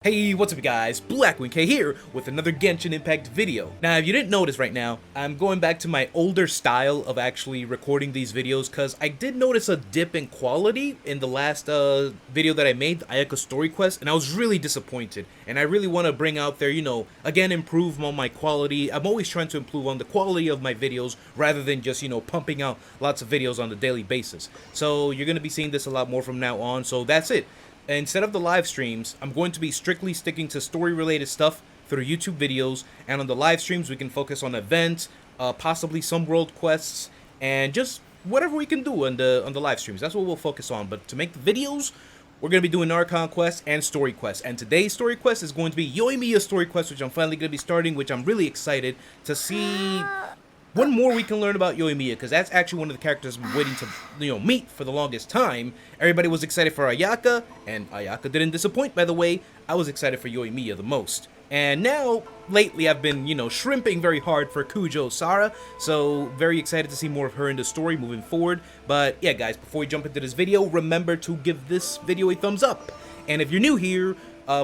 Hey, what's up guys, BlackwingKei here with another Genshin Impact video. Now if you didn't notice right now, I'm going back to my older style of actually recording these videos because I did notice a dip in quality in the last video that I made, the Ayaka Story Quest, and I was really disappointed. And I really want to bring out there, again, improve on my quality. I'm always trying to improve on the quality of my videos rather than just, pumping out lots of videos on a daily basis. So you're going to be seeing this a lot more from now on, so that's it. Instead of the live streams, I'm going to be strictly sticking to story-related stuff through YouTube videos, and on the live streams we can focus on events, possibly some world quests, and just whatever we can do on the live streams. That's what we'll focus on. But to make the videos, we're going to be doing Archon quests and story quests. And today's story quest is going to be Yoimiya story quest, which I'm finally going to be starting, which I'm really excited to see. One more we can learn about Yoimiya, because that's actually one of the characters I've been waiting to, meet for the longest time. Everybody was excited for Ayaka, and Ayaka didn't disappoint, by the way. I was excited for Yoimiya the most. And now, lately, I've been, shrimping very hard for Kujo Sara, so very excited to see more of her in the story moving forward. But yeah, guys, before we jump into this video, remember to give this video a thumbs up. And if you're new here,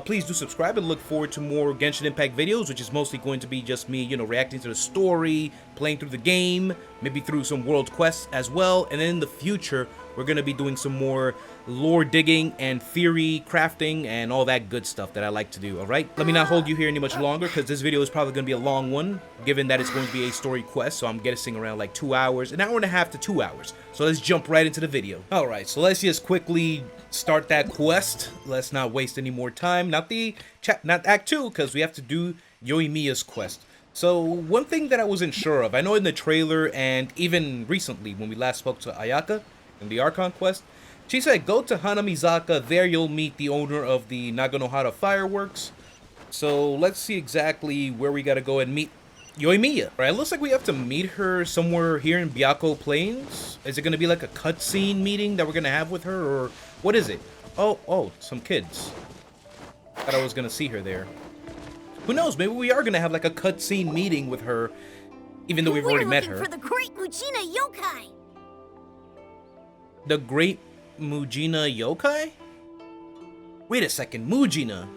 please do subscribe and look forward to more Genshin Impact videos, which is mostly going to be just me, reacting to the story, playing through the game, maybe through some world quests as well. And then in the future, we're going to be doing some more lore digging and theory crafting and all that good stuff that I like to do, alright? Let me not hold you here any much longer, because this video is probably going to be a long one, given that it's going to be a story quest, so I'm guessing around like 2 hours, an hour and a half to 2 hours. So let's jump right into the video. Alright, so let's just quickly start that quest. Let's not waste any more time. Not Act 2, because we have to do Yoimiya's quest. So one thing that I wasn't sure of, I know in the trailer and even recently when we last spoke to Ayaka in the Archon quest, she said go to Hanamizaka, there you'll meet the owner of the Naganohara fireworks. So let's see exactly where we gotta go and meet Yoimiya. Right, it looks like we have to meet her somewhere here in Byakko Plains. Is it gonna be like a cutscene meeting that we're gonna have with her, or what is it? Oh, some kids. Thought I was gonna see her there. Who knows, maybe we are gonna have like a cutscene meeting with her, even though we've already met her. For the great Mujina yokai. The great Mujina yokai? Wait a second, Mujina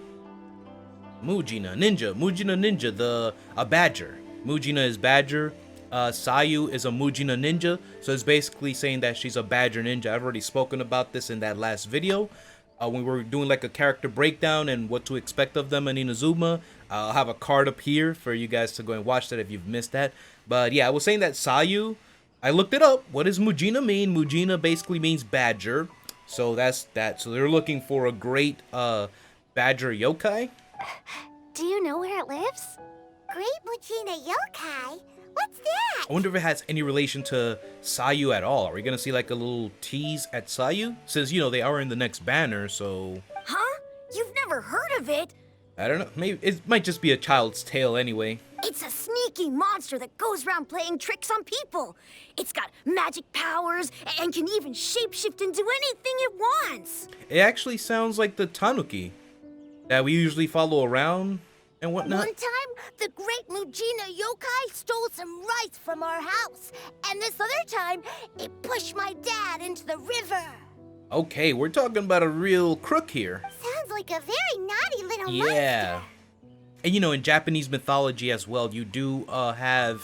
ninja, a badger. Mujina is badger. Sayu is a Mujina ninja, so it's basically saying that she's a badger ninja. I've already spoken about this in that last video. When we were doing like a character breakdown and what to expect of them in Inazuma. I'll have a card up here for you guys to go and watch that if you've missed that. But yeah, I was saying that Sayu, I looked it up. What does Mujina mean? Mujina basically means badger. So that's that. So they're looking for a great badger yokai. Do you know where it lives? Great Mujina yokai? What's that? I wonder if it has any relation to Sayu at all. Are we gonna see like a little tease at Sayu? Since, they are in the next banner, so... Huh? You've never heard of it? I don't know. Maybe it might just be a child's tale anyway. It's a sneaky monster that goes around playing tricks on people. It's got magic powers and can even shapeshift into anything it wants. It actually sounds like the Tanuki that we usually follow around and whatnot. One time, the great Mujina yokai stole some rice from our house. And this other time, it pushed my dad into the river. Okay, we're talking about a real crook here. Sounds like a very naughty little yeah. monster. And in Japanese mythology as well, you do have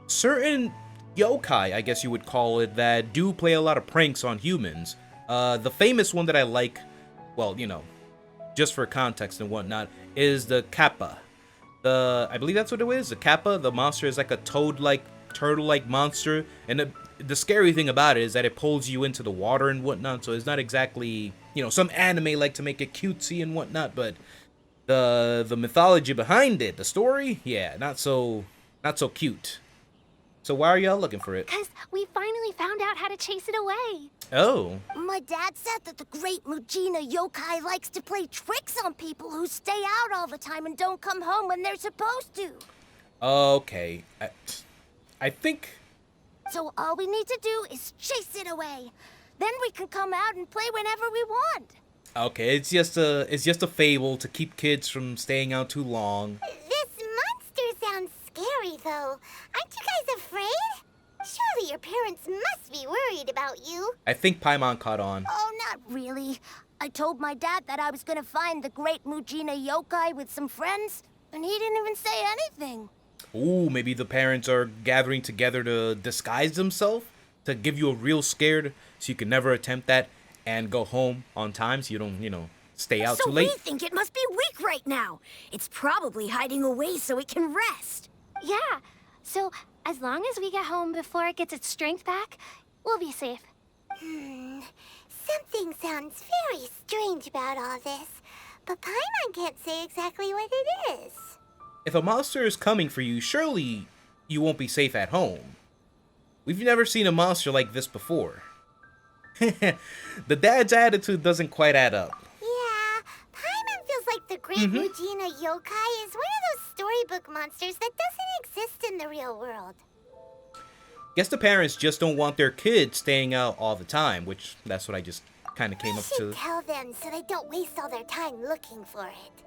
certain yokai, I guess you would call it, that do play a lot of pranks on humans. The famous one that I like, well, just for context and whatnot, is the Kappa. I believe that's what it is, the Kappa. The monster is like a toad-like, turtle-like monster, and the scary thing about it is that it pulls you into the water and whatnot, so it's not exactly, some anime like to make it cutesy and whatnot, but the mythology behind it, the story, yeah, not so cute. So why are y'all looking for it? Because we finally found out how to chase it away. Oh. My dad said that the great Mujina yokai likes to play tricks on people who stay out all the time and don't come home when they're supposed to. Okay. I think... So all we need to do is chase it away. Then we can come out and play whenever we want. Okay, it's just a fable to keep kids from staying out too long. This monster sounds scary, though. Aren't you guys afraid? Surely your parents must be worried about you. I think Paimon caught on. Oh, not really. I told my dad that I was gonna find the great Mujina yokai with some friends, and he didn't even say anything. Ooh, maybe the parents are gathering together to disguise themselves to give you a real scared so you can never attempt that and go home on time so you don't, stay out too late. So we think it must be weak right now. It's probably hiding away so it can rest. Yeah, so as long as we get home before it gets its strength back, we'll be safe. Something sounds very strange about all this, but Paimon can't say exactly what it is. If a monster is coming for you, surely you won't be safe at home. We've never seen a monster like this before. The dad's attitude doesn't quite add up. Yeah, Paimon feels like the great Mujina yokai is one of those storybook monsters that doesn't exist in the real world. Guess the parents just don't want their kids staying out all the time, which that's what I just kind of came We up should to. tell them so they don't waste all their time looking for it.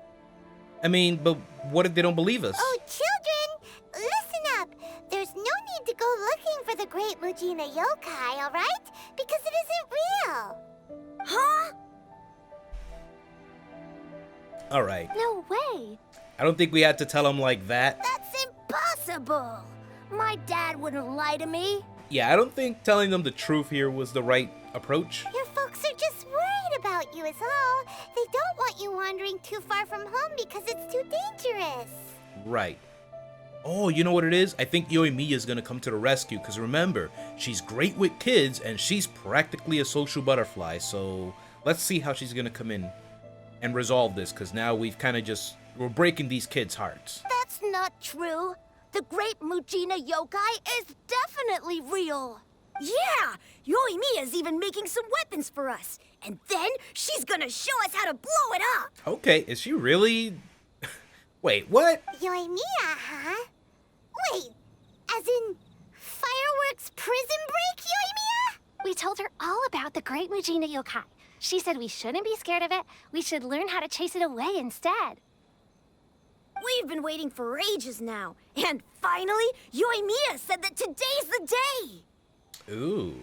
I mean, but what if they don't believe us? Oh, children, listen up. There's no need to go looking for the great Mujina yokai, all right? Because it isn't real. Huh? All right. No way! I don't think we had to tell them like that. That's impossible. My dad wouldn't lie to me. Yeah, I don't think telling them the truth here was the right approach. Your folks are just worried about you is all. They don't want you wandering too far from home because it's too dangerous. Right. Oh, you know what it is? I think Yoimiya is gonna come to the rescue, because remember, she's great with kids, and she's practically a social butterfly, so let's see how she's gonna come in and resolve this, because now we've kind of we're breaking these kids' hearts. That's not true. The great Mujina yokai is definitely real. Yeah, Yoimiya's even making some weapons for us. And then she's gonna show us how to blow it up. Okay, is she really... Wait, what? Yoimiya, huh? Wait, as in fireworks prison break, Yoimiya? We told her all about the great Mujina yokai. She said we shouldn't be scared of it. We should learn how to chase it away instead. We've been waiting for ages now. And finally, Yoimiya said that today's the day. Ooh.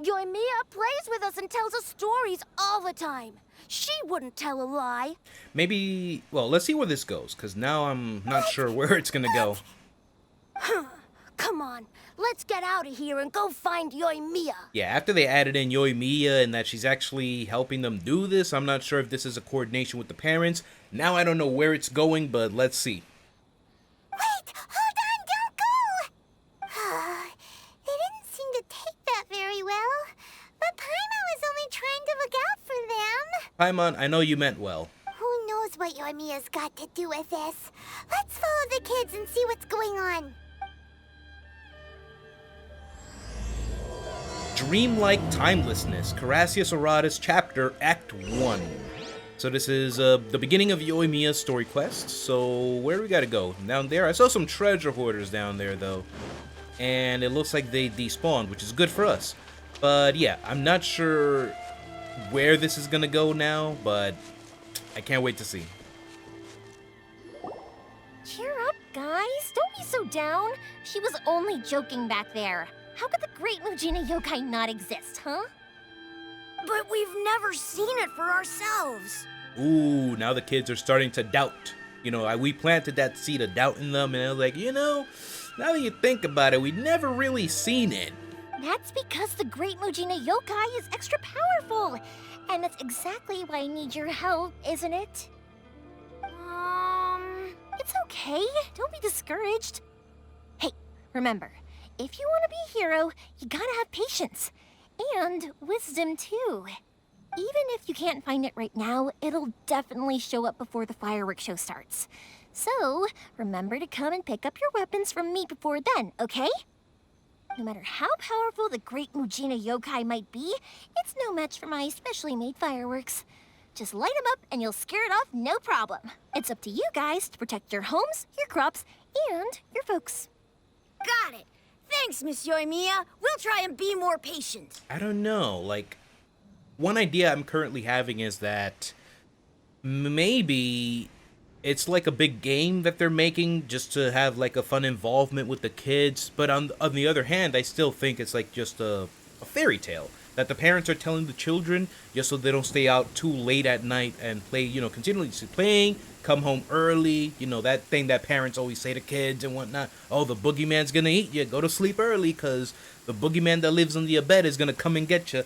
Yoimiya plays with us and tells us stories all the time. She wouldn't tell a lie. Maybe... Well, let's see where this goes, because now I'm not sure where it's gonna go. Come on, let's get out of here and go find Yoimiya. Yeah, after they added in Yoimiya and that she's actually helping them do this, I'm not sure if this is a coordination with the parents. Now I don't know where it's going, but let's see. Wait, hold on, don't go! They didn't seem to take that very well, but Paimon was only trying to look out for them. Paimon, I know you meant well. Who knows what Yoimiya's got to do with this? Let's follow the kids and see what's going on. Dreamlike Timelessness, Carassius Auratus Chapter, Act 1. So this is the beginning of Yoimiya's story quest. So where do we gotta go? Down there? I saw some treasure hoarders down there though. And it looks like they despawned, which is good for us. But yeah, I'm not sure where this is gonna go now, but I can't wait to see. Cheer up, guys. Don't be so down. She was only joking back there. How could the great Mujina yokai not exist, huh? But we've never seen it for ourselves. Ooh, now the kids are starting to doubt. You know, we planted that seed of doubt in them, and I was like, now that you think about it, we've never really seen it. That's because the great Mujina yokai is extra powerful. And that's exactly why I need your help, isn't it? It's okay. Don't be discouraged. Hey, remember, if you want to be a hero, you gotta have patience. And wisdom, too. Even if you can't find it right now, it'll definitely show up before the fireworks show starts. So, remember to come and pick up your weapons from me before then, okay? No matter how powerful the great Mujina yokai might be, it's no match for my specially made fireworks. Just light them up and you'll scare it off no problem. It's up to you guys to protect your homes, your crops, and your folks. Got it. Thanks, Miss Yoimiya. We'll try and be more patient. I don't know, like, one idea I'm currently having is that maybe it's like a big game that they're making just to have like a fun involvement with the kids, but on the other hand, I still think it's like just a fairy tale. that the parents are telling the children just so they don't stay out too late at night and play, continuously playing, come home early, that thing that parents always say to kids and whatnot. Oh, the boogeyman's gonna eat you. Go to sleep early because the boogeyman that lives under your bed is gonna come and get you.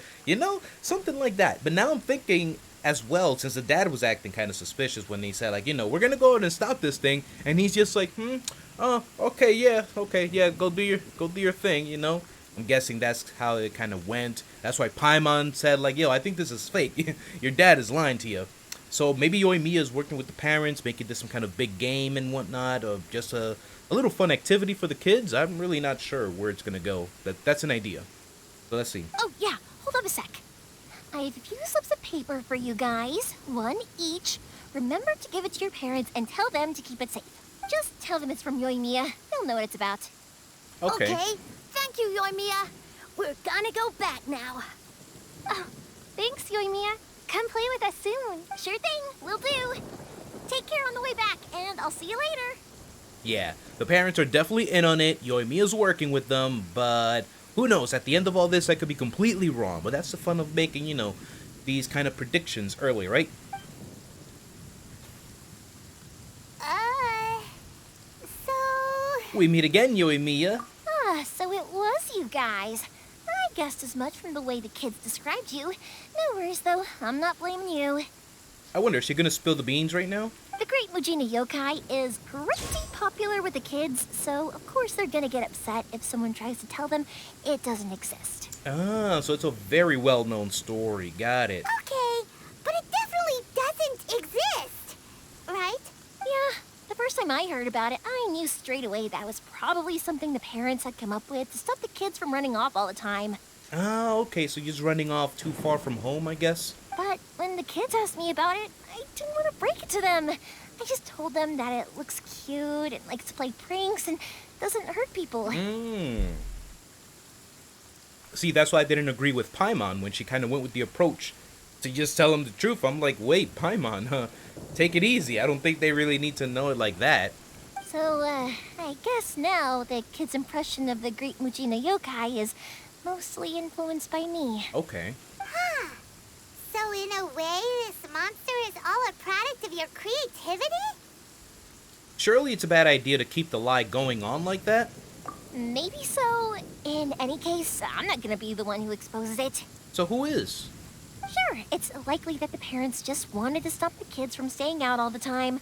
Something like that. But now I'm thinking as well, since the dad was acting kind of suspicious when he said, like, we're gonna go out and stop this thing, and he's just like, okay, yeah, go do your thing, I'm guessing that's how it kind of went. That's why Paimon said, like, yo, I think this is fake. Your dad is lying to you. So maybe Yoimiya is working with the parents, making this some kind of big game and whatnot, or just a little fun activity for the kids. I'm really not sure where it's gonna go. That's an idea. So let's see. Oh, yeah, hold up a sec. I have a few slips of paper for you guys, one each. Remember to give it to your parents and tell them to keep it safe. Just tell them it's from Yoimiya. They'll know what it's about. Okay. Thank you, Yoimiya. We're gonna go back now. Oh, thanks, Yoimiya. Come play with us soon. Sure thing, will do. Take care on the way back, and I'll see you later. Yeah, the parents are definitely in on it. Yoimiya's working with them, but who knows? At the end of all this, I could be completely wrong. But that's the fun of making, these kind of predictions early, right? So... We meet again, Yoimiya. So it was you guys. I guessed as much from the way the kids described you. No worries, though. I'm not blaming you. I wonder, is she gonna spill the beans right now? The Great Mujina Yokai is pretty popular with the kids, so of course they're gonna get upset if someone tries to tell them it doesn't exist. Ah, so it's a very well-known story. Got it. Okay, but it definitely doesn't exist, right? Yeah, the first time I heard about it, I knew straight away that was probably something the parents had come up with to stop the kids from running off all the time. Ah, okay, so you're just running off too far from home, I guess? But when the kids asked me about it, I didn't want to break it to them. I just told them that it looks cute and likes to play pranks and doesn't hurt people. See, that's why I didn't agree with Paimon when she kind of went with the approach to just tell him the truth. I'm like, wait, Paimon, take it easy. I don't think they really need to know it like that. So, I guess now the kids' impression of the Great Mujina Yokai is mostly influenced by me. Okay. Huh. So in a way, this monster is all a product of your creativity? Surely it's a bad idea to keep the lie going on like that? Maybe so. In any case, I'm not gonna be the one who exposes it. So who is? Sure, it's likely that the parents just wanted to stop the kids from staying out all the time.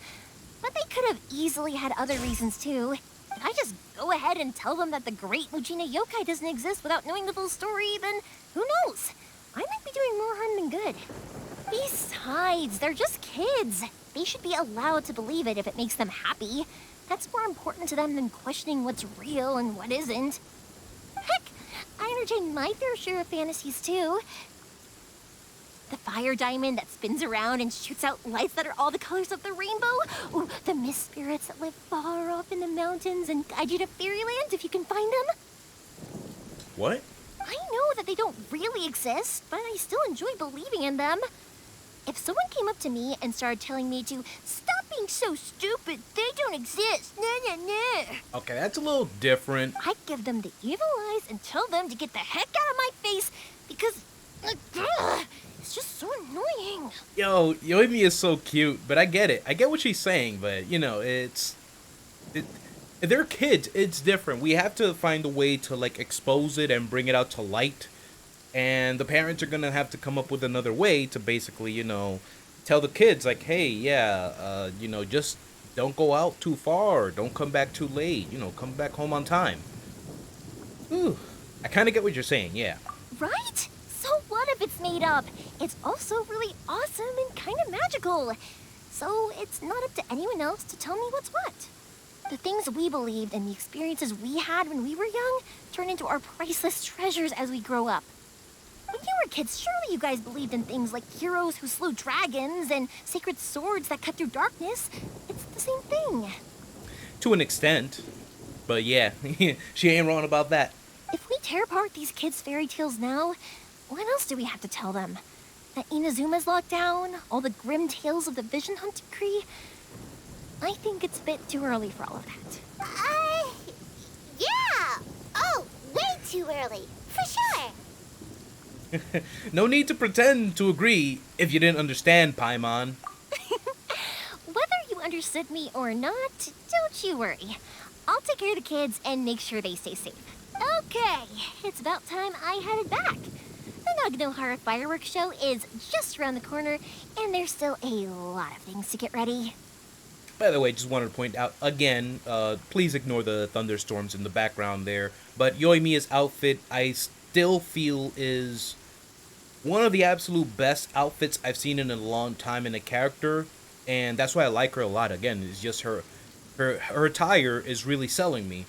But they could have easily had other reasons too. If I just go ahead and tell them that the Great Mujina Yokai doesn't exist without knowing the full story, then who knows? I might be doing more harm than good. Besides, they're just kids. They should be allowed to believe it if it makes them happy. That's more important to them than questioning what's real and what isn't. Heck, I entertain my fair share of fantasies too. The fire diamond that spins around and shoots out lights that are all the colors of the rainbow. Ooh, the mist spirits that live far off in the mountains and guide you to fairyland if you can find them. What? I know that they don't really exist, but I still enjoy believing in them. If someone came up to me and started telling me to stop being so stupid, they don't exist, Okay, that's a little different. I'd give them the evil eyes and tell them to get the heck out of my face because it's just so annoying. Yo, Yoimiya is so cute, but I get it. I get what she's saying, but, they're kids. It's different. We have to find a way to, like, expose it and bring it out to light. And the parents are going to have to come up with another way to basically, tell the kids, like, hey, yeah, just don't go out too far. Don't come back too late. Come back home on time. Ooh, I kind of get what you're saying, yeah. Right? So what if it's made up? It's also really awesome and kind of magical. So it's not up to anyone else to tell me what's what. The things we believed and the experiences we had when we were young turn into our priceless treasures as we grow up. When you were kids, surely you guys believed in things like heroes who slew dragons and sacred swords that cut through darkness. It's the same thing. To an extent. But yeah, she ain't wrong about that. If we tear apart these kids' fairy tales now, what else do we have to tell them? That Inazuma's locked down? All the grim tales of the Vision Hunt Decree? I think it's a bit too early for all of that. Yeah! Oh, way too early, for sure. No need to pretend to agree if you didn't understand, Paimon. Whether you understood me or not, don't you worry. I'll take care of the kids and make sure they stay safe. Okay, it's about time I headed back. The Naganohara fireworks show is just around the corner, and there's still a lot of things to get ready. By the way, just wanted to point out again, please ignore the thunderstorms in the background there. But Yoimiya's outfit, I still feel is one of the absolute best outfits I've seen in a long time in a character, and that's why I like her a lot. Again, it's just her attire is really selling me.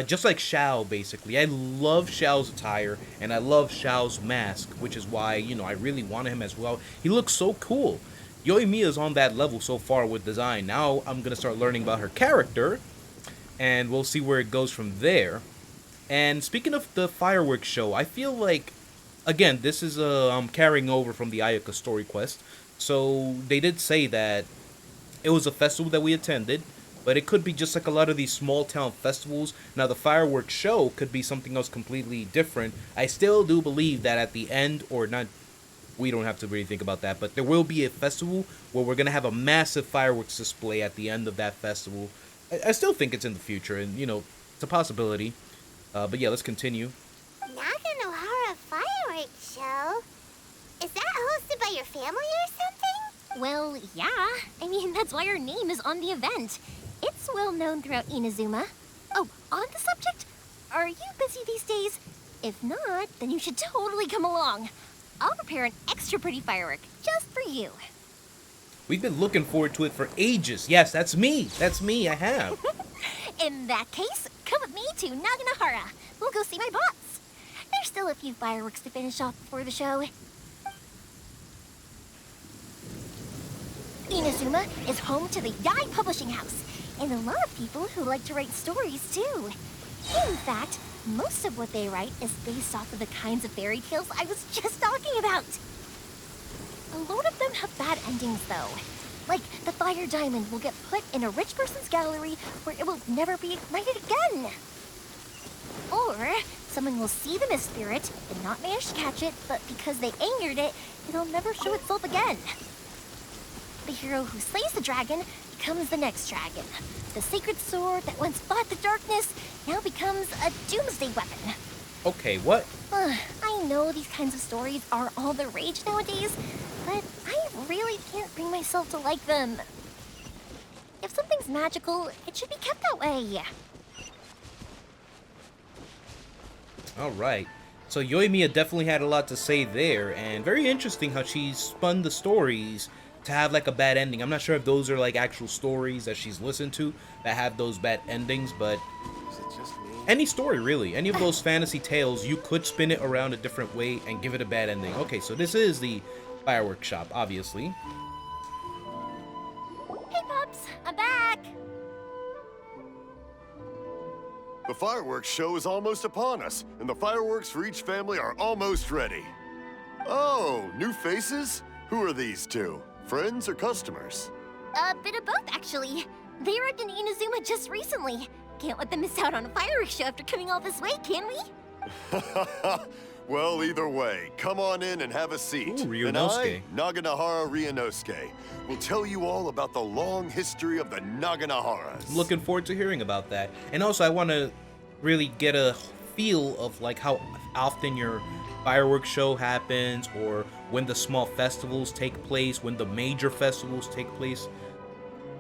Just like Xiao, basically. I love Xiao's attire, and I love Xiao's mask, which is why, you know, I really wanted him as well. He looks so cool. Yoimiya's on that level so far with design. Now I'm going to start learning about her character, and we'll see where it goes from there. And speaking of the fireworks show, I feel like, again, this is carrying over from the Ayaka story quest. So they did say that it was a festival that we attended, but it could be just like a lot of these small town festivals. Now the fireworks show could be something else completely different. I still do believe that at the end, or not, we don't have to really think about that, but there will be a festival where we're going to have a massive fireworks display at the end of that festival. I still think it's in the future, and, you know, it's a possibility. But yeah, let's continue. Naganohara fireworks show? Is that hosted by your family or something? Well, yeah. I mean, that's why our name is on the event. It's well known throughout Inazuma. Oh, on the subject, are you busy these days? If not, then you should totally come along. I'll prepare an extra pretty firework just for you. We've been looking forward to it for ages. Yes, that's me. That's me. I have. In that case, come with me to Naganohara. We'll go see my boss. There's still a few fireworks to finish off before the show. Inazuma is home to the Yai Publishing House, and a lot of people who like to write stories too. In fact, most of what they write is based off of the kinds of fairy tales I was just talking about. A lot of them have bad endings though. Like, the fire diamond will get put in a rich person's gallery where it will never be ignited again. Or, someone will see the mist spirit and not manage to catch it, but because they angered it, it'll never show itself again. The hero who slays the dragon becomes the next dragon. The sacred sword that once fought the darkness now becomes a doomsday weapon. Okay, what? I know these kinds of stories are all the rage nowadays, but I really can't bring myself to like them. If something's magical, it should be kept that way. Alright. So Yoimiya definitely had a lot to say there, and very interesting how she spun the stories to have like a bad ending. I'm not sure if those are like actual stories that she's listened to that have those bad endings, but any story really, any of those fantasy tales, you could spin it around a different way and give it a bad ending. Okay, so this is the fireworks shop, obviously. Hey Pops, I'm back! The fireworks show is almost upon us, and the fireworks for each family are almost ready. Oh, new faces? Who are these two? Friends or customers? A bit of both, actually. They arrived in Inazuma just recently. Can't let them miss out on a fireworks show after coming all this way, can we? Well, either way, come on in and have a seat. Ooh, Ryunosuke. And I, Naganohara Ryunosuke, will tell you all about the long history of the Naganoharas. Looking forward to hearing about that. And also, I want to really get a feel of like how often your fireworks show happens, or when the small festivals take place, when the major festivals take place.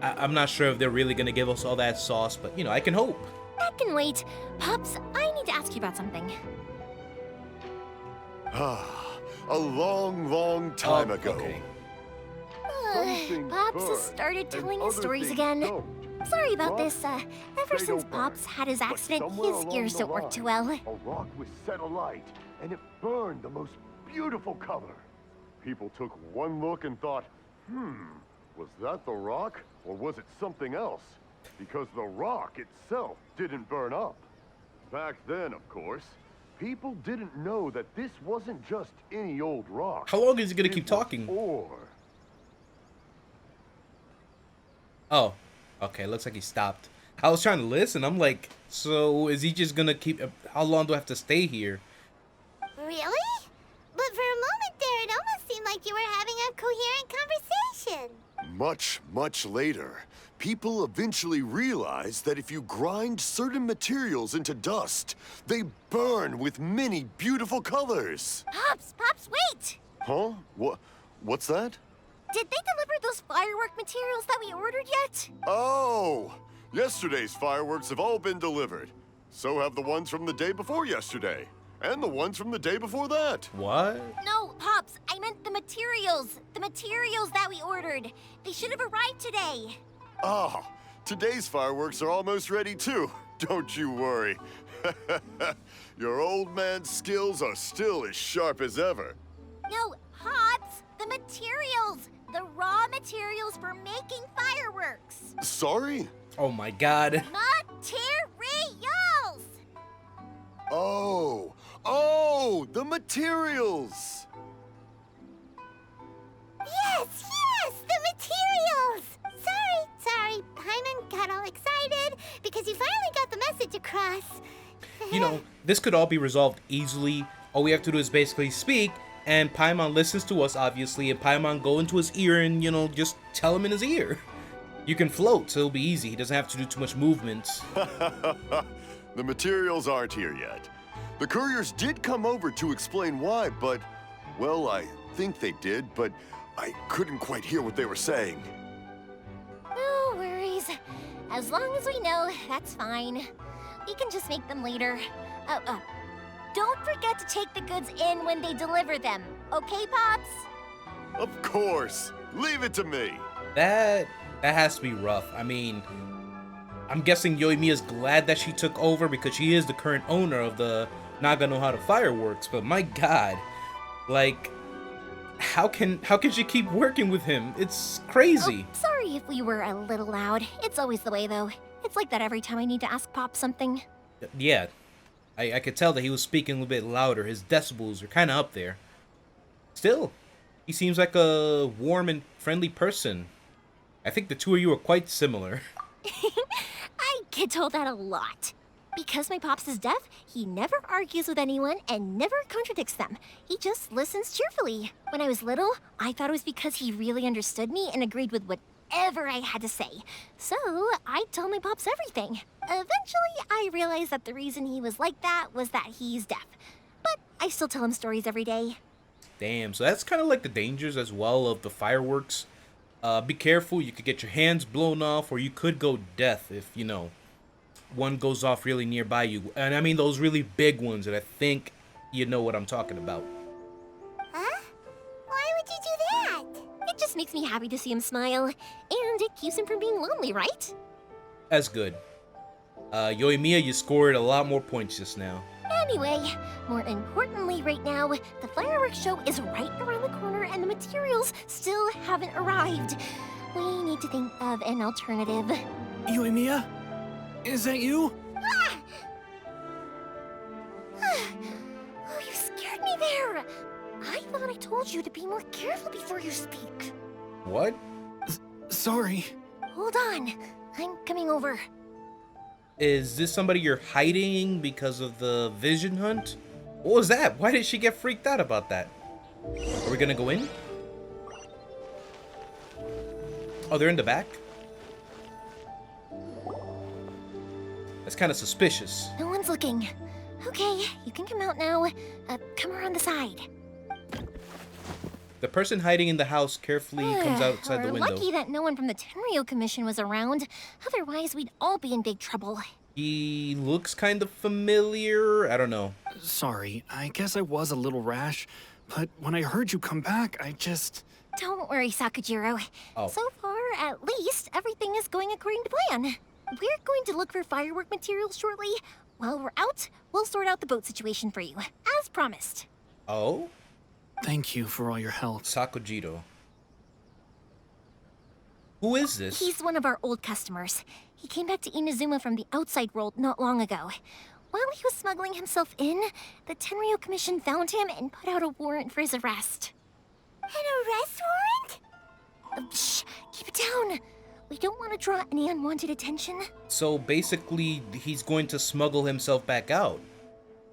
I'm not sure if they're really going to give us all that sauce, but, you know, I can hope. That can wait. Pops, I need to ask you about something. A long, long time ago. Okay. Pops has started telling his stories again. Sorry about this. Ever since Pops had his accident, his ears don't work too well. A rock was set alight, and it burned the most beautiful color. People took one look and thought, was that the rock, or was it something else? Because the rock itself didn't burn up. Back then, of course, people didn't know that this wasn't just any old rock. How long is he going to keep talking? Ore. Oh, okay, looks like he stopped. I was trying to listen. I'm like, so is he just going to keep... How long do I have to stay here? Really? But for much, much later, people eventually realized that if you grind certain materials into dust, they burn with many beautiful colors. Pops, wait! Huh? What's that? Did they deliver those firework materials that we ordered yet? Oh! Yesterday's fireworks have all been delivered. So have the ones from the day before yesterday. And the ones from the day before that. What? No, Pops, I meant the materials. The materials that we ordered. They should have arrived today. Ah, today's fireworks are almost ready too. Don't you worry. Your old man's skills are still as sharp as ever. No, Pops, the materials. The raw materials for making fireworks. Sorry? Oh my god. Materials! Oh, the materials. Yes, the materials! Sorry, Paimon got all excited because he finally got the message across. You know, this could all be resolved easily. All we have to do is basically speak, and Paimon listens to us, obviously, and Paimon go into his ear and, you know, just tell him in his ear. You can float, so it'll be easy. He doesn't have to do too much movement. The materials aren't here yet. The couriers did come over to explain why, but, well, I think they did, but I couldn't quite hear what they were saying. No worries. As long as we know, that's fine. We can just make them later. Don't forget to take the goods in when they deliver them. Okay, Pops? Of course. Leave it to me. That has to be rough. I mean, I'm guessing Yoimiya's glad that she took over because she is the current owner of the Naganohara fireworks, but my god. Like, how can she keep working with him? It's crazy. Oh, sorry if we were a little loud. It's always the way, though. It's like that every time I need to ask Pop something. Yeah, I could tell that he was speaking a little bit louder. His decibels are kind of up there. Still, he seems like a warm and friendly person. I think the two of you are quite similar. I get told that a lot. Because my Pops is deaf, he never argues with anyone and never contradicts them. He just listens cheerfully. When I was little, I thought it was because he really understood me and agreed with whatever I had to say. So I'd tell my Pops everything. Eventually, I realized that the reason he was like that was that he's deaf. But I still tell him stories every day. Damn, so that's kind of like the dangers as well of the fireworks. Be careful, you could get your hands blown off, or you could go deaf if, you know, one goes off really nearby you. And I mean those really big ones, and I think you know what I'm talking about. Huh? Why would you do that? It just makes me happy to see him smile, and it keeps him from being lonely, right? That's good. Yoimiya, you scored a lot more points just now. Anyway, more importantly right now, the fireworks show is right around the corner and the materials still haven't arrived. We need to think of an alternative. Yoimiya? Is that you? Oh, you scared me there! I thought I told you to be more careful before you speak. What? Sorry. Hold on, I'm coming over. Is this somebody you're hiding because of the vision hunt? What was that? Why did she get freaked out about that? Are we gonna go in? Oh, they're in the back? That's kind of suspicious. No one's looking. Okay, you can come out now. Come around the side. The person hiding in the house carefully comes outside the We're window. lucky that no one from the Tenryo Commission was around. Otherwise, we'd all be in big trouble. He looks kind of familiar. I don't know. Sorry, I guess I was a little rash, but when I heard you come back, I just... Don't worry, Sakujiro. Oh. So far, at least, everything is going according to plan. We're going to look for firework materials shortly. While we're out, we'll sort out the boat situation for you, as promised. Oh? Thank you for all your help. Sakujiro. Who is this? He's one of our old customers. He came back to Inazuma from the outside world not long ago. While he was smuggling himself in, the Tenryo Commission found him and put out a warrant for his arrest. An arrest warrant? Shh, keep it down. We don't want to draw any unwanted attention. So basically, he's going to smuggle himself back out.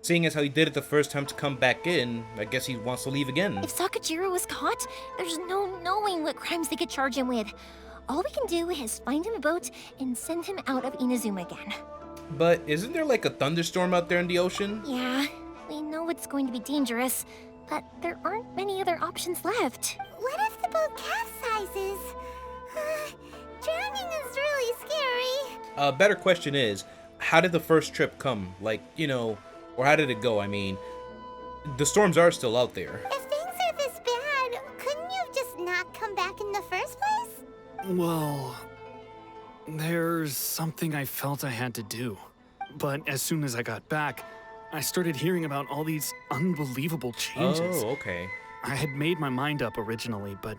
Seeing as how he did it the first time to come back in, I guess he wants to leave again. If Sakajiro was caught, there's no knowing what crimes they could charge him with. All we can do is find him a boat and send him out of Inazuma again. But isn't there like a thunderstorm out there in the ocean? Yeah, we know it's going to be dangerous, but there aren't many other options left. What if the boat capsizes? Drowning is really scary. A better question is, how did the first trip come? Like, you know, or how did it go? I mean, the storms are still out there. If things are this bad, couldn't you have just not come back in the first place? Well, there's something I felt I had to do. But as soon as I got back, I started hearing about all these unbelievable changes. Oh, okay. I had made my mind up originally, but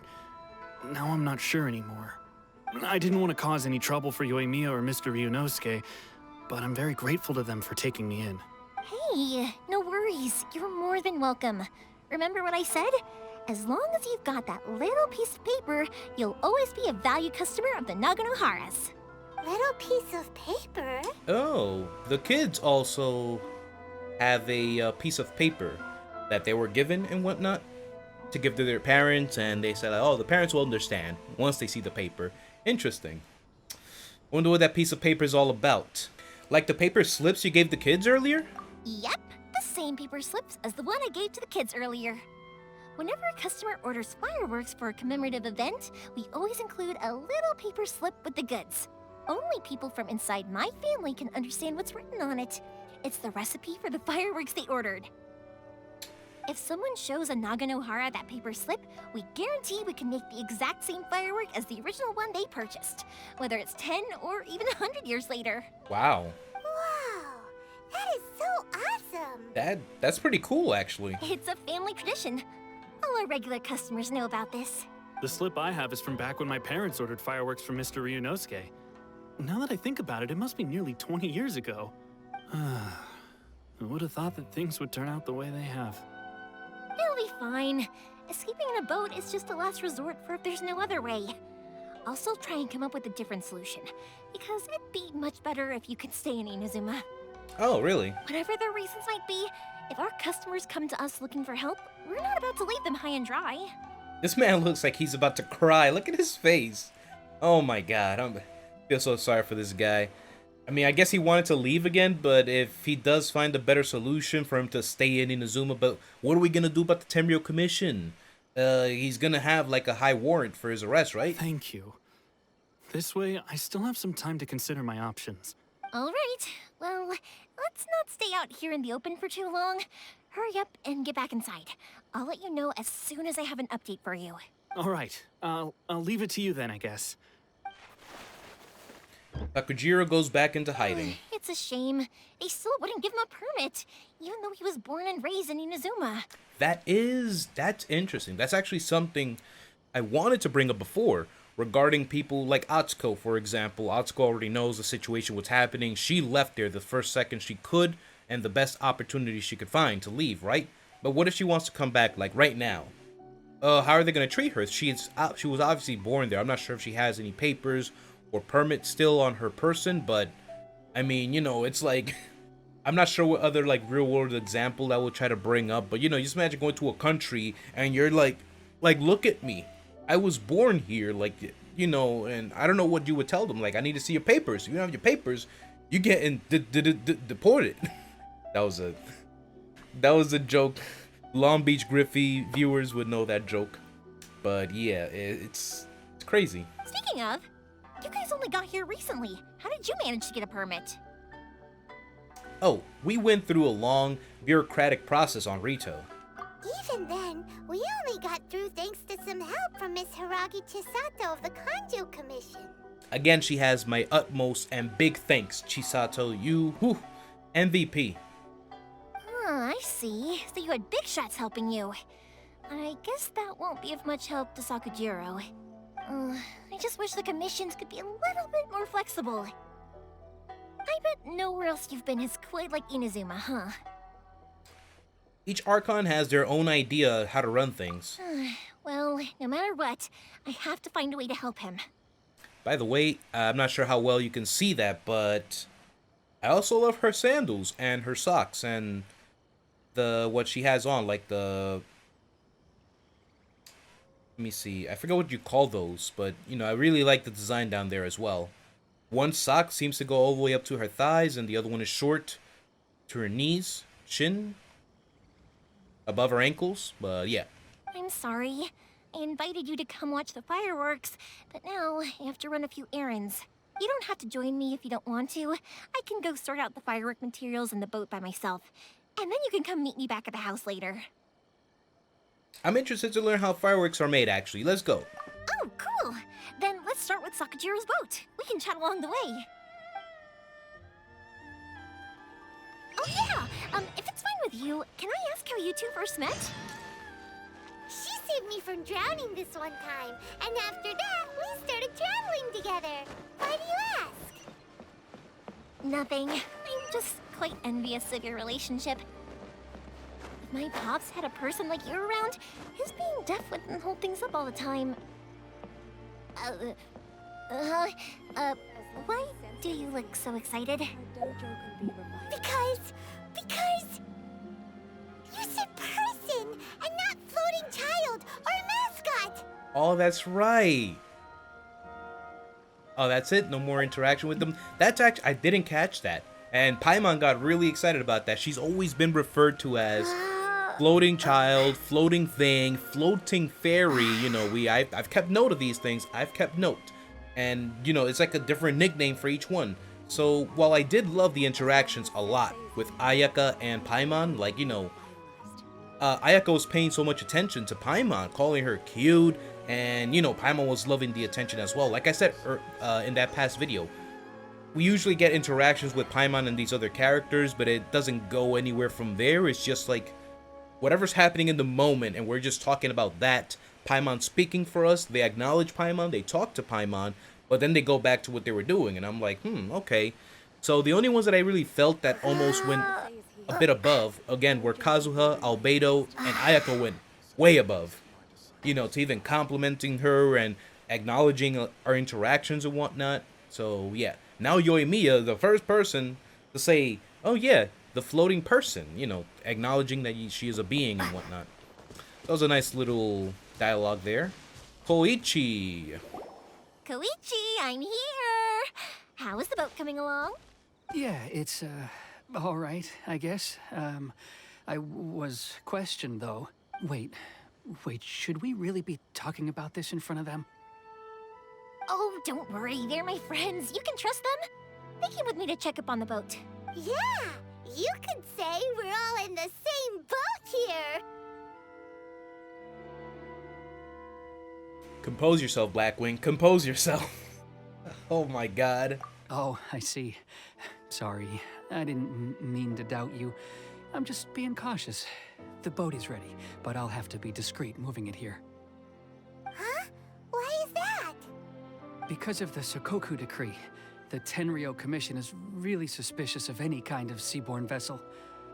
now I'm not sure anymore. I didn't want to cause any trouble for Yoimiya or Mr. Ryunosuke, but I'm very grateful to them for taking me in. Hey, no worries. You're more than welcome. Remember what I said? As long as you've got that little piece of paper, you'll always be a valued customer of the Naganoharas. Little piece of paper? Oh, the kids also have a piece of paper that they were given and whatnot to give to their parents, and they said, oh, the parents will understand once they see the paper. Interesting. Wonder what that piece of paper is all about. Like the paper slips you gave the kids earlier? Yep, the same paper slips as the one I gave to the kids earlier. Whenever a customer orders fireworks for a commemorative event, we always include a little paper slip with the goods. Only people from inside my family can understand what's written on it. It's the recipe for the fireworks they ordered. If someone shows a Naganohara that paper slip, we guarantee we can make the exact same firework as the original one they purchased, whether it's 10 or even 100 years later. Wow. Wow, that is so awesome. That's pretty cool, actually. It's a family tradition. All our regular customers know about this. The slip I have is from back when my parents ordered fireworks from Mr. Ryunosuke. Now that I think about it, it must be nearly 20 years ago. I would have thought that things would turn out the way they have. It'll be fine. Escaping in a boat is just a last resort for if there's no other way. I'll still try and come up with a different solution, because it'd be much better if you could stay in Inazuma. Oh, really? Whatever their reasons might be, if our customers come to us looking for help, we're not about to leave them high and dry. This man looks like he's about to cry. Look at his face. Oh my god, I feel so sorry for this guy. I mean, I guess he wanted to leave again, but if he does find a better solution for him to stay in Inazuma, but what are we gonna do about the Tenryou Commission? He's gonna have like a high warrant for his arrest, right? Thank you. This way, I still have some time to consider my options. All right, well, let's not stay out here in the open for too long. Hurry up and get back inside. I'll let you know as soon as I have an update for you. All right, I'll leave it to you then, I guess. Sakujiro goes back into hiding. It's a shame. They still wouldn't give him a permit, even though he was born and raised in Inazuma. That's interesting. That's actually something I wanted to bring up before regarding people like Atsuko, for example. Atsuko already knows the situation, what's happening. She left there the first second she could and the best opportunity she could find to leave, right? But what if she wants to come back, like, right now? How are they going to treat her? She was obviously born there. I'm not sure if she has any papers or permits still on her person, but, I mean, you know, it's like... I'm not sure what other, like, real-world example I would try to bring up, but, you know, just imagine going to a country and you're like, look at me. I was born here, like, you know, and I don't know what you would tell them. Like, I need to see your papers. If you don't have your papers, you get deported. That was a joke. Long Beach Griffey viewers would know that joke. But yeah, it's crazy. Speaking of, you guys only got here recently. How did you manage to get a permit? Oh, we went through a long bureaucratic process on Rito. Even then, we only got through thanks to some help from Miss Hiragi Chisato of the Kanjo Commission. Again, she has my utmost and big thanks, Chisato. You, whew, MVP. I see. So you had big shots helping you. I guess that won't be of much help to Sakujiro. I just wish the commissions could be a little bit more flexible. I bet nowhere else you've been is quite like Inazuma, huh? Each Archon has their own idea how to run things. Well, no matter what, I have to find a way to help him. By the way, I'm not sure how well you can see that, but I also love her sandals and her socks, and what she has on, like the, let me see, I forget what you call those, but you know, I really like the design down there as well. One sock seems to go all the way up to her thighs, and the other one is short to her knees, shin, above her ankles. But yeah. I'm sorry. I invited you to come watch the fireworks, but now I have to run a few errands. You don't have to join me if you don't want to. I can go sort out the firework materials in the boat by myself, and then you can come meet me back at the house later. I'm interested to learn how fireworks are made, actually. Let's go. Oh, cool! Then let's start with Sakajiro's boat. We can chat along the way. Oh yeah! If it's fine with you, can I ask how you two first met? She saved me from drowning this one time, and after that, we started traveling together. Why do you ask? Nothing. I'm just quite envious of your relationship. If my pops had a person like you around, his being deaf wouldn't hold things up all the time. Why do you look so excited? Because you said person and not floating child or mascot. Oh, that's right. Oh, that's it? No more interaction with them? That's actually, I didn't catch that. And Paimon got really excited about that. She's always been referred to as floating child, floating thing, floating fairy. You know, I've kept note of these things. I've kept note. And, you know, it's like a different nickname for each one. So, while I did love the interactions a lot with Ayaka and Paimon, like, you know, Ayaka was paying so much attention to Paimon, calling her cute, and, you know, Paimon was loving the attention as well. Like I said in that past video, we usually get interactions with Paimon and these other characters, but it doesn't go anywhere from there. It's just like, whatever's happening in the moment, and we're just talking about that. Paimon speaking for us, they acknowledge Paimon, they talk to Paimon, but then they go back to what they were doing, and I'm like, okay. So the only ones that I really felt that almost went a bit above, again, were Kazuha, Albedo, and Ayako went way above. You know, to even complimenting her and acknowledging our interactions and whatnot. So, yeah. Now Yoimiya, the first person to say, oh yeah, the floating person, you know, acknowledging that she is a being and whatnot. That was a nice little dialogue there. Koichi. Koichi, I'm here! How is the boat coming along? Yeah, it's, all right, I guess. I was questioned, though. Wait, should we really be talking about this in front of them? Oh, don't worry, they're my friends. You can trust them. They came with me to check up on the boat. Yeah, you could say we're all in the same boat here. Compose yourself, Blackwing. Compose yourself. Oh my god. Oh, I see. Sorry, I didn't mean to doubt you. I'm just being cautious. The boat is ready, but I'll have to be discreet moving it here. Huh? Why is that? Because of the Sokoku Decree, the Tenryou Commission is really suspicious of any kind of seaborne vessel.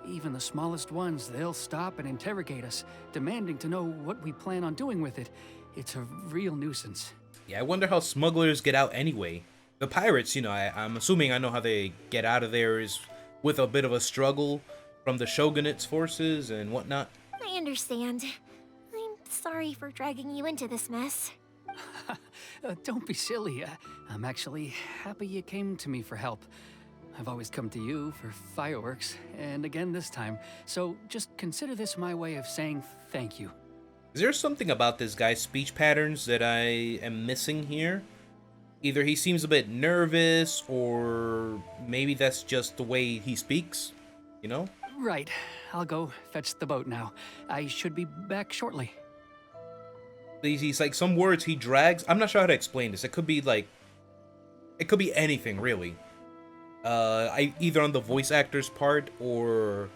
Even the smallest ones, they'll stop and interrogate us, demanding to know what we plan on doing with it. It's a real nuisance. Yeah, I wonder how smugglers get out anyway. The pirates, you know, I'm assuming I know how they get out of there is with a bit of a struggle from the shogunate's forces and whatnot. I understand. I'm sorry for dragging you into this mess. Don't be silly. I'm actually happy you came to me for help. I've always come to you for fireworks, and again this time. So just consider this my way of saying thank you. Is there something about this guy's speech patterns that I am missing here? Either he seems a bit nervous, or maybe that's just the way he speaks, you know? Right. I'll go fetch the boat now. I should be back shortly. He's like, some words he drags. I'm not sure how to explain this. It could be like, it could be anything, really. Either on the voice actor's part, or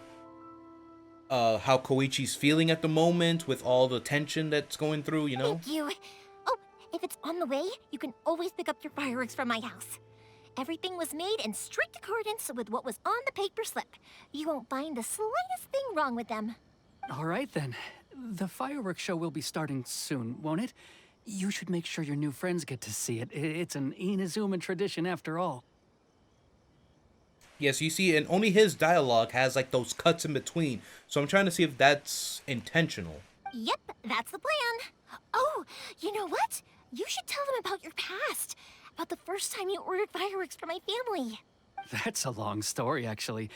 how Koichi's feeling at the moment with all the tension that's going through, you know? Thank you. Oh, if it's on the way, you can always pick up your fireworks from my house. Everything was made in strict accordance with what was on the paper slip. You won't find the slightest thing wrong with them. All right, then. The fireworks show will be starting soon, won't it? You should make sure your new friends get to see it. It's an Inazuma tradition after all. Yes, you see, and only his dialogue has like those cuts in between. So I'm trying to see if that's intentional. Yep, that's the plan. Oh, you know what? You should tell them about your past. About the first time you ordered fireworks for my family. That's a long story, actually.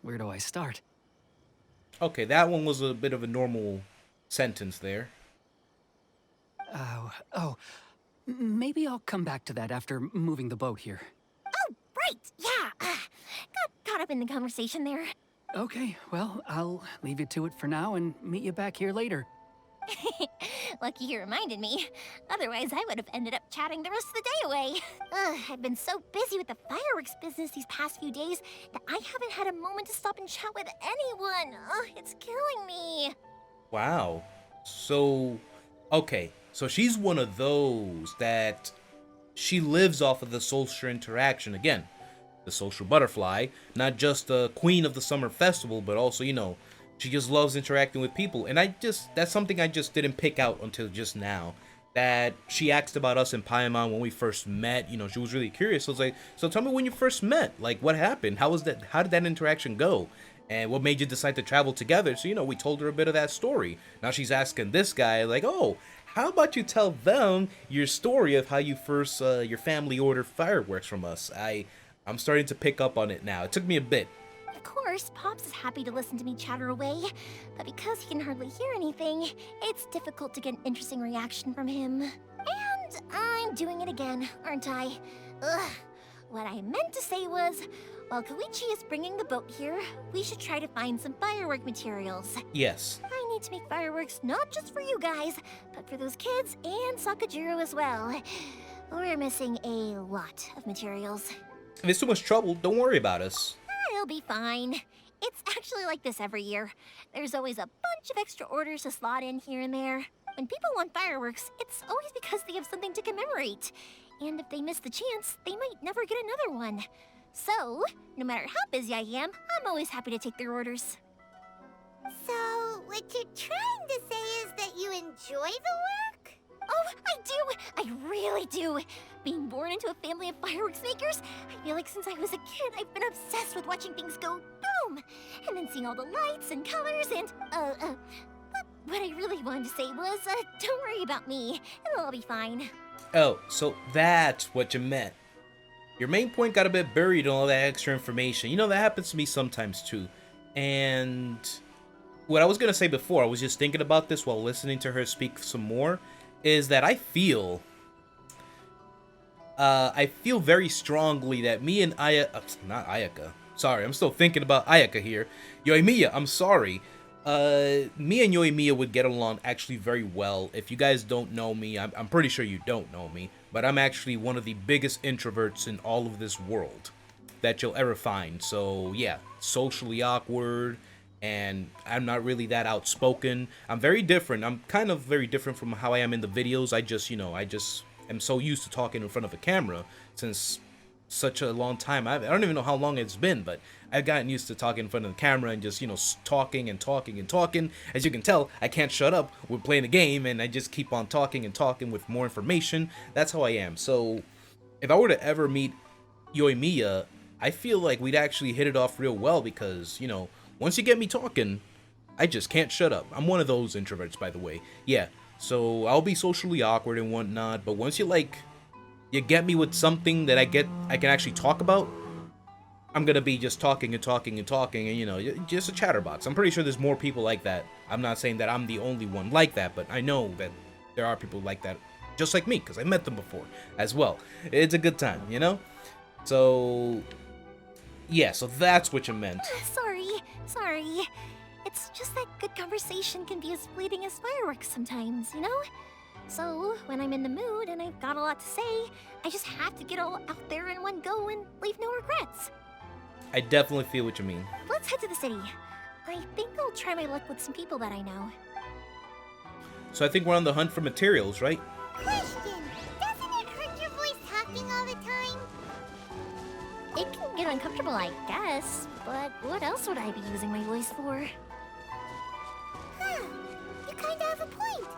Where do I start? Okay, that one was a bit of a normal sentence there. Maybe I'll come back to that after moving the boat here. Oh, right, yeah. Got caught up in the conversation there. Okay, well, I'll leave you to it for now and meet you back here later. Lucky you reminded me. Otherwise, I would have ended up chatting the rest of the day away. I've been so busy with the fireworks business these past few days that I haven't had a moment to stop and chat with anyone. It's killing me. Wow. So, okay. So she's one of those that she lives off of the social interaction. Again, the social butterfly. Not just the queen of the summer festival, but also, you know, she just loves interacting with people. And that's something I just didn't pick out until just now. That she asked about us in Paimon when we first met. You know, she was really curious. So I was like, so tell me when you first met. Like, what happened? How did that interaction go? And what made you decide to travel together? So, you know, we told her a bit of that story. Now she's asking this guy, like, oh, how about you tell them your story of how you first, your family ordered fireworks from us? I'm starting to pick up on it now. It took me a bit. Of course, Pops is happy to listen to me chatter away, but because he can hardly hear anything, it's difficult to get an interesting reaction from him. And I'm doing it again, aren't I? Ugh. What I meant to say was, while Koichi is bringing the boat here, we should try to find some firework materials. Yes. I need to make fireworks not just for you guys, but for those kids and Sakajiro as well. We're missing a lot of materials. If it's too much trouble, don't worry about us. It'll be fine. It's actually like this every year. There's always a bunch of extra orders to slot in here and there. When people want fireworks, it's always because they have something to commemorate. And if they miss the chance, they might never get another one. So, no matter how busy I am, I'm always happy to take their orders. So, what you're trying to say is that you enjoy the work? Oh, I do! I really do! Being born into a family of fireworks makers, I feel like since I was a kid, I've been obsessed with watching things go boom! And then seeing all the lights and colors and, but what I really wanted to say was, don't worry about me. It'll all be fine. Oh, so that's what you meant. Your main point got a bit buried in all that extra information. You know, that happens to me sometimes too. And what I was going to say before, I was just thinking about this while listening to her speak some more, is that I feel very strongly that me and not Ayaka. Sorry, I'm still thinking about Ayaka here. Yoimiya, I'm sorry. Me and Yoimiya would get along actually very well. If you guys don't know me, I'm pretty sure you don't know me, but I'm actually one of the biggest introverts in all of this world that you'll ever find. So yeah, socially awkward, and I'm not really that outspoken. I'm very different. I'm kind of very different from how I am in the videos. I just am so used to talking in front of a camera since such a long time. I don't even know how long it's been, but I've gotten used to talking in front of the camera and just, talking and talking and talking. As you can tell, I can't shut up. We're playing a game and I just keep on talking and talking with more information. That's how I am. So if I were to ever meet Yoimiya, I feel like we'd actually hit it off real well because, once you get me talking, I just can't shut up. I'm one of those introverts, by the way. Yeah, so I'll be socially awkward and whatnot, but once you get me with something that I can actually talk about, I'm gonna be just talking and talking and talking and, just a chatterbox. I'm pretty sure there's more people like that. I'm not saying that I'm the only one like that, but I know that there are people like that, just like me, because I met them before as well. It's a good time, So, yeah, so that's what you meant. Sorry. It's just that good conversation can be as fleeting as fireworks sometimes, So, when I'm in the mood and I've got a lot to say, I just have to get all out there in one go and leave no regrets. I definitely feel what you mean. Let's head to the city. I think I'll try my luck with some people that I know. So I think we're on the hunt for materials, right? Question! Doesn't it hurt your voice talking all the time? It can get uncomfortable, I guess, but what else would I be using my voice for? Huh. You kinda have a point.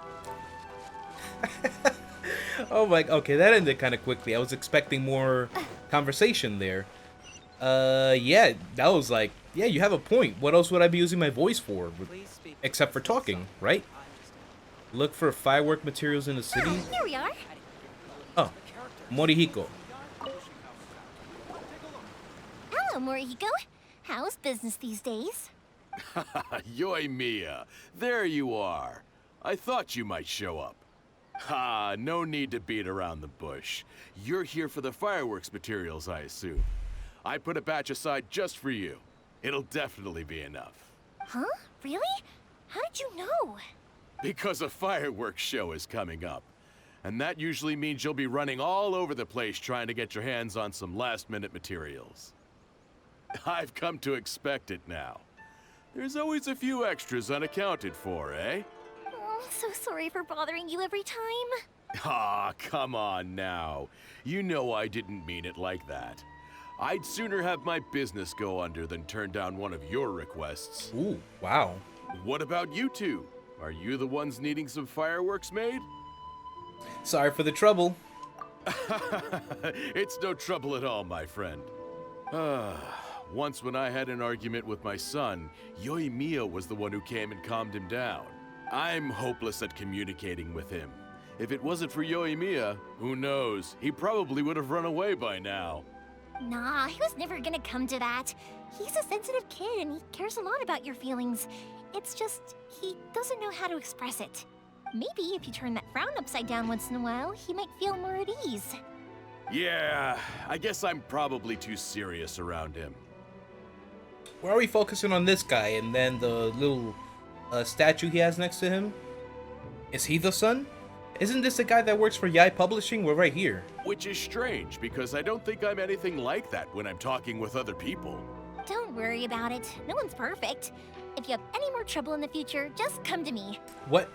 Oh my, okay, that ended kind of quickly. I was expecting more conversation there. Yeah, that was like, yeah, you have a point. What else would I be using my voice for? Except for talking, right? Look for firework materials in the city. Here we are. Oh, Morihiko. Hello, Morihiko. How's business these days? Yoimiya, there you are. I thought you might show up. Ha, no need to beat around the bush. You're here for the fireworks materials, I assume. I put a batch aside just for you. It'll definitely be enough. Huh? Really? How did you know? Because a fireworks show is coming up. And that usually means you'll be running all over the place trying to get your hands on some last-minute materials. I've come to expect it now. There's always a few extras unaccounted for, eh? Oh, I'm so sorry for bothering you every time. Ah, come on now. You know I didn't mean it like that. I'd sooner have my business go under than turn down one of your requests. Ooh, wow. What about you two? Are you the ones needing some fireworks made? Sorry for the trouble. It's no trouble at all, my friend. Once when I had an argument with my son, Yoimiya was the one who came and calmed him down. I'm hopeless at communicating with him. If it wasn't for Yoimiya, who knows? He probably would have run away by now. Nah, he was never gonna come to that. He's a sensitive kid and he cares a lot about your feelings. It's just, he doesn't know how to express it. Maybe if you turn that frown upside down once in a while, he might feel more at ease. Yeah, I guess I'm probably too serious around him. Why are we focusing on this guy and then the little statue he has next to him? Is he the son? Isn't this the guy that works for Yai Publishing? We're right here. Which is strange, because I don't think I'm anything like that when I'm talking with other people. Don't worry about it. No one's perfect. If you have any more trouble in the future, just come to me. What?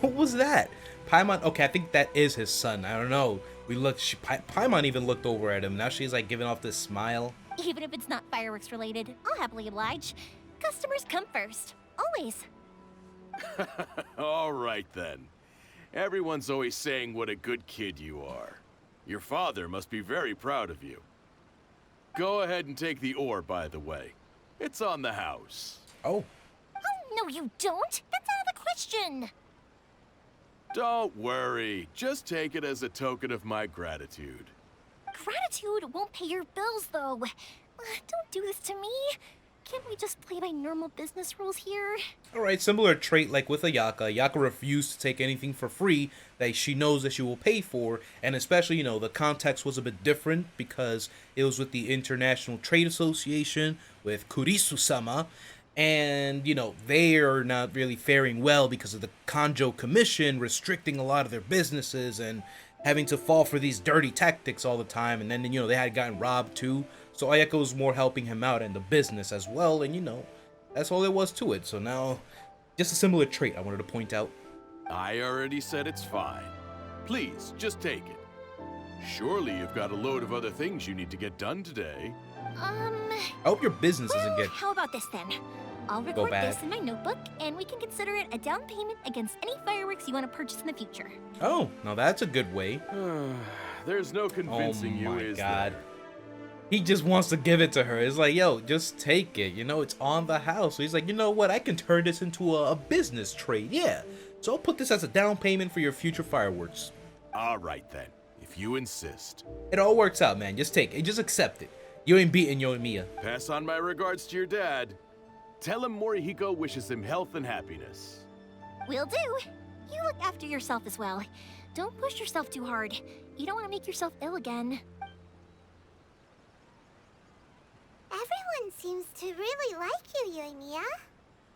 What was that? Paimon? Okay, I think that is his son. I don't know. We looked. Paimon even looked over at him. Now she's like giving off this smile. Even if it's not fireworks related, I'll happily oblige. Customers come first. Always. All right then. Everyone's always saying what a good kid you are. Your father must be very proud of you. Go ahead and take the ore, by the way. It's on the house. Oh. Oh, no you don't. That's out of the question. Don't worry. Just take it as a token of my gratitude. Gratitude won't pay your bills, though. Don't do this to me. Can't we just play by normal business rules here? Alright, similar trait like with Ayaka. Ayaka refused to take anything for free that she knows that she will pay for, and especially, you know, the context was a bit different because it was with the International Trade Association, with Kurisu-sama, and, you know, they are not really faring well because of the Kanjo Commission restricting a lot of their businesses and having to fall for these dirty tactics all the time, and then, you know, they had gotten robbed too. So Ayaka was more helping him out in the business as well, and you know, that's all there was to it. So now, just a similar trait I wanted to point out. I already said it's fine. Please, just take it. Surely you've got a load of other things you need to get done today. I hope your business doesn't get How about this then? I'll record this in my notebook, and we can consider it a down payment against any fireworks you want to purchase in the future. Oh, now that's a good way. There's no convincing you, is God. there? He just wants to give it to her. It's like, yo, just take it. You know, it's on the house. So he's like, you know what? I can turn this into a business trade. Yeah. So I'll put this as a down payment for your future fireworks. All right then, if you insist. It all works out, man. Just take it. Just accept it. You ain't beating Yoimiya. Pass on my regards to your dad. Tell him Morihiko wishes him health and happiness. Will do. You look after yourself as well. Don't push yourself too hard. You don't want to make yourself ill again. Everyone seems to really like you, Yoimiya.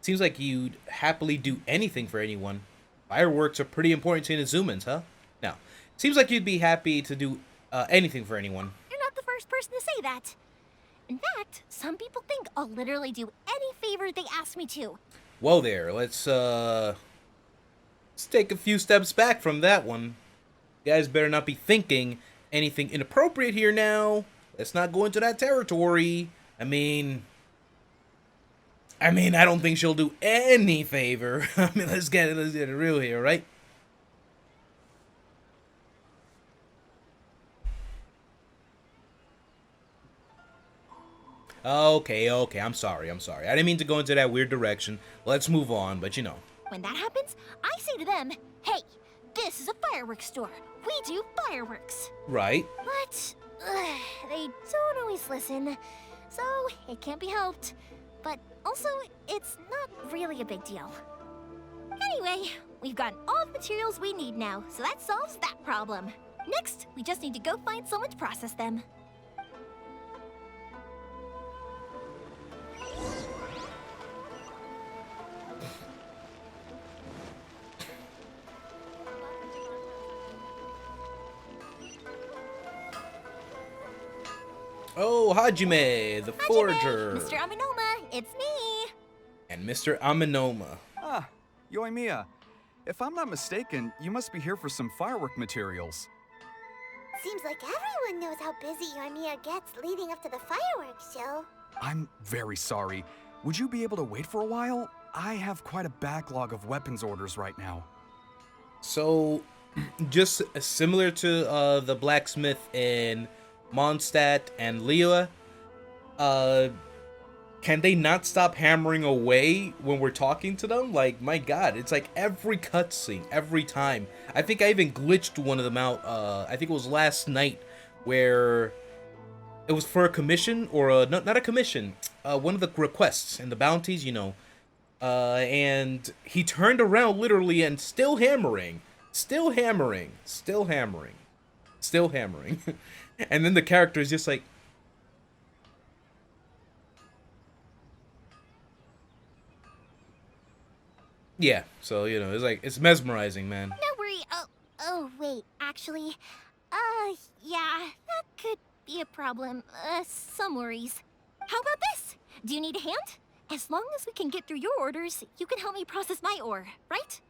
Seems like you'd happily do anything for anyone. Fireworks are pretty important to Inazumans, huh? Now, seems like you'd be happy to do anything for anyone. You're not the first person to say that. In fact, some people think I'll literally do any favor they ask me to. Whoa there, let's take a few steps back from that one. You guys better not be thinking anything inappropriate here now. Let's not go into that territory. I mean, I don't think she'll do any favor. I mean, let's get it real here, right? Okay, I'm sorry. I didn't mean to go into that weird direction. Let's move on, but you know. When that happens, I say to them, hey, this is a fireworks store. We do fireworks. Right. But they don't always listen, so it can't be helped. But also, it's not really a big deal. Anyway, we've gotten all the materials we need now, so that solves that problem. Next, we just need to go find someone to process them. Oh, Hajime, the forger. Mr. Aminoma, it's me. And Mr. Aminoma. Ah, Yoimiya. If I'm not mistaken, you must be here for some firework materials. Seems like everyone knows how busy Yoimiya gets leading up to the fireworks show. I'm very sorry. Would you be able to wait for a while? I have quite a backlog of weapons orders right now. So, just similar to the blacksmith in Mondstadt and Liyue, can they not stop hammering away when we're talking to them? Like, my god, it's like every cutscene, every time. I think I even glitched one of them out, I think it was last night, where it was for a commission, or not a commission, one of the requests and the bounties, you know. And he turned around literally and still hammering. And then the character is just like, yeah, so, you know, it's like, it's mesmerizing, man. No worry. Oh, wait, actually, yeah, that could be a problem. Some worries. How about this? Do you need a hand? As long as we can get through your orders, you can help me process my ore, right?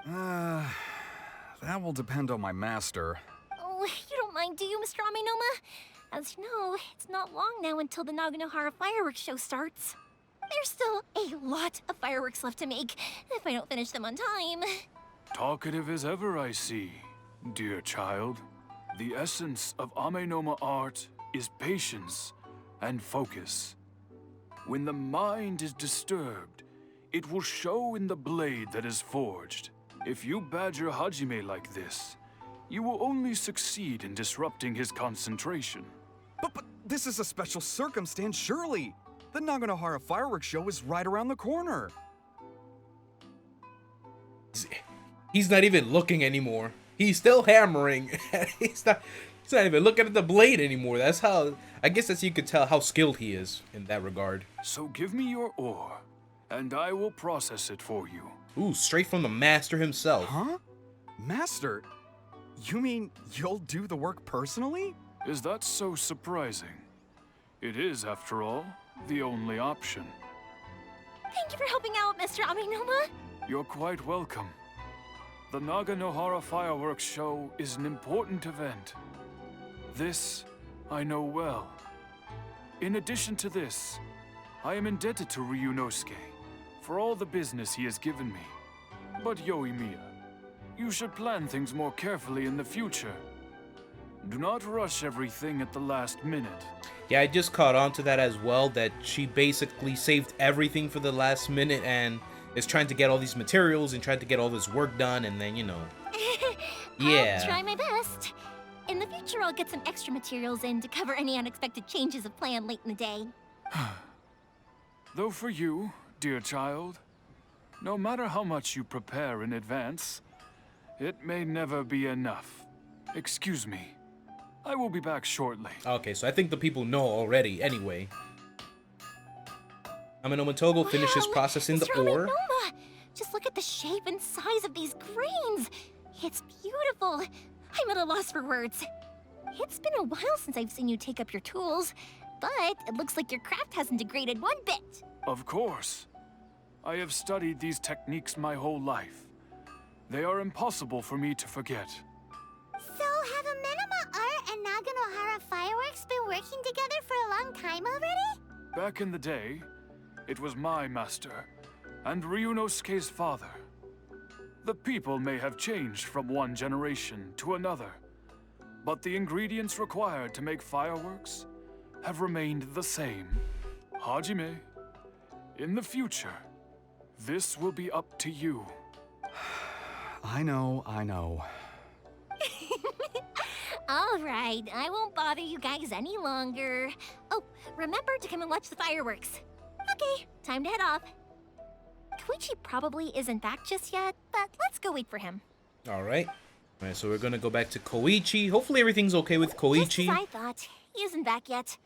That will depend on my master. Oh, you don't mind, do you, Mr. Aminoma? As you know, it's not long now until the Naganohara fireworks show starts. There's still a lot of fireworks left to make, if I don't finish them on time. Talkative as ever, I see, dear child. The essence of Amenoma art is patience and focus. When the mind is disturbed, it will show in the blade that is forged. If you badger Hajime like this, you will only succeed in disrupting his concentration. But this is a special circumstance, surely. The Naganohara fireworks show is right around the corner. He's not even looking anymore. He's still hammering. He's not even looking at the blade anymore. That's how, I guess that's, you could tell how skilled he is in that regard. So give me your ore, and I will process it for you. Ooh, straight from the master himself. Huh? Master? You mean you'll do the work personally? Is that so surprising? It is, after all, the only option. Thank you for helping out, Mr. Aminoma. You're quite welcome. The Naganohara fireworks show is an important event. This I know well. In addition to this, I am indebted to Ryunosuke for all the business he has given me. But Yoimiya, you should plan things more carefully in the future. Do not rush everything at the last minute. Yeah, I just caught on to that as well, that she basically saved everything for the last minute and is trying to get all these materials and trying to get all this work done, and then, you know. Yeah. I'll try my best. In the future, I'll get some extra materials in to cover any unexpected changes of plan late in the day. Though for you, dear child, no matter how much you prepare in advance, it may never be enough. Excuse me. I will be back shortly. Okay, so I think the people know already anyway. Aminoma Togo finishes processing the Mr. ore. Aminoma! Just look at the shape and size of these grains. It's beautiful. I'm at a loss for words. It's been a while since I've seen you take up your tools, but it looks like your craft hasn't degraded one bit. Of course. I have studied these techniques my whole life. They are impossible for me to forget. So have Amenoma Art and Naganohara Fireworks been working together for a long time already? Back in the day, it was my master, and Ryunosuke's father. The people may have changed from one generation to another, but the ingredients required to make fireworks have remained the same. Hajime, in the future, this will be up to you. I know. All right, I won't bother you guys any longer. Oh, remember to come and watch the fireworks. Okay, time to head off. Koichi probably isn't back just yet, but let's go wait for him. Alright. Alright, so we're gonna go back to Koichi. Hopefully everything's okay with Just Koichi. as I thought, he isn't back yet.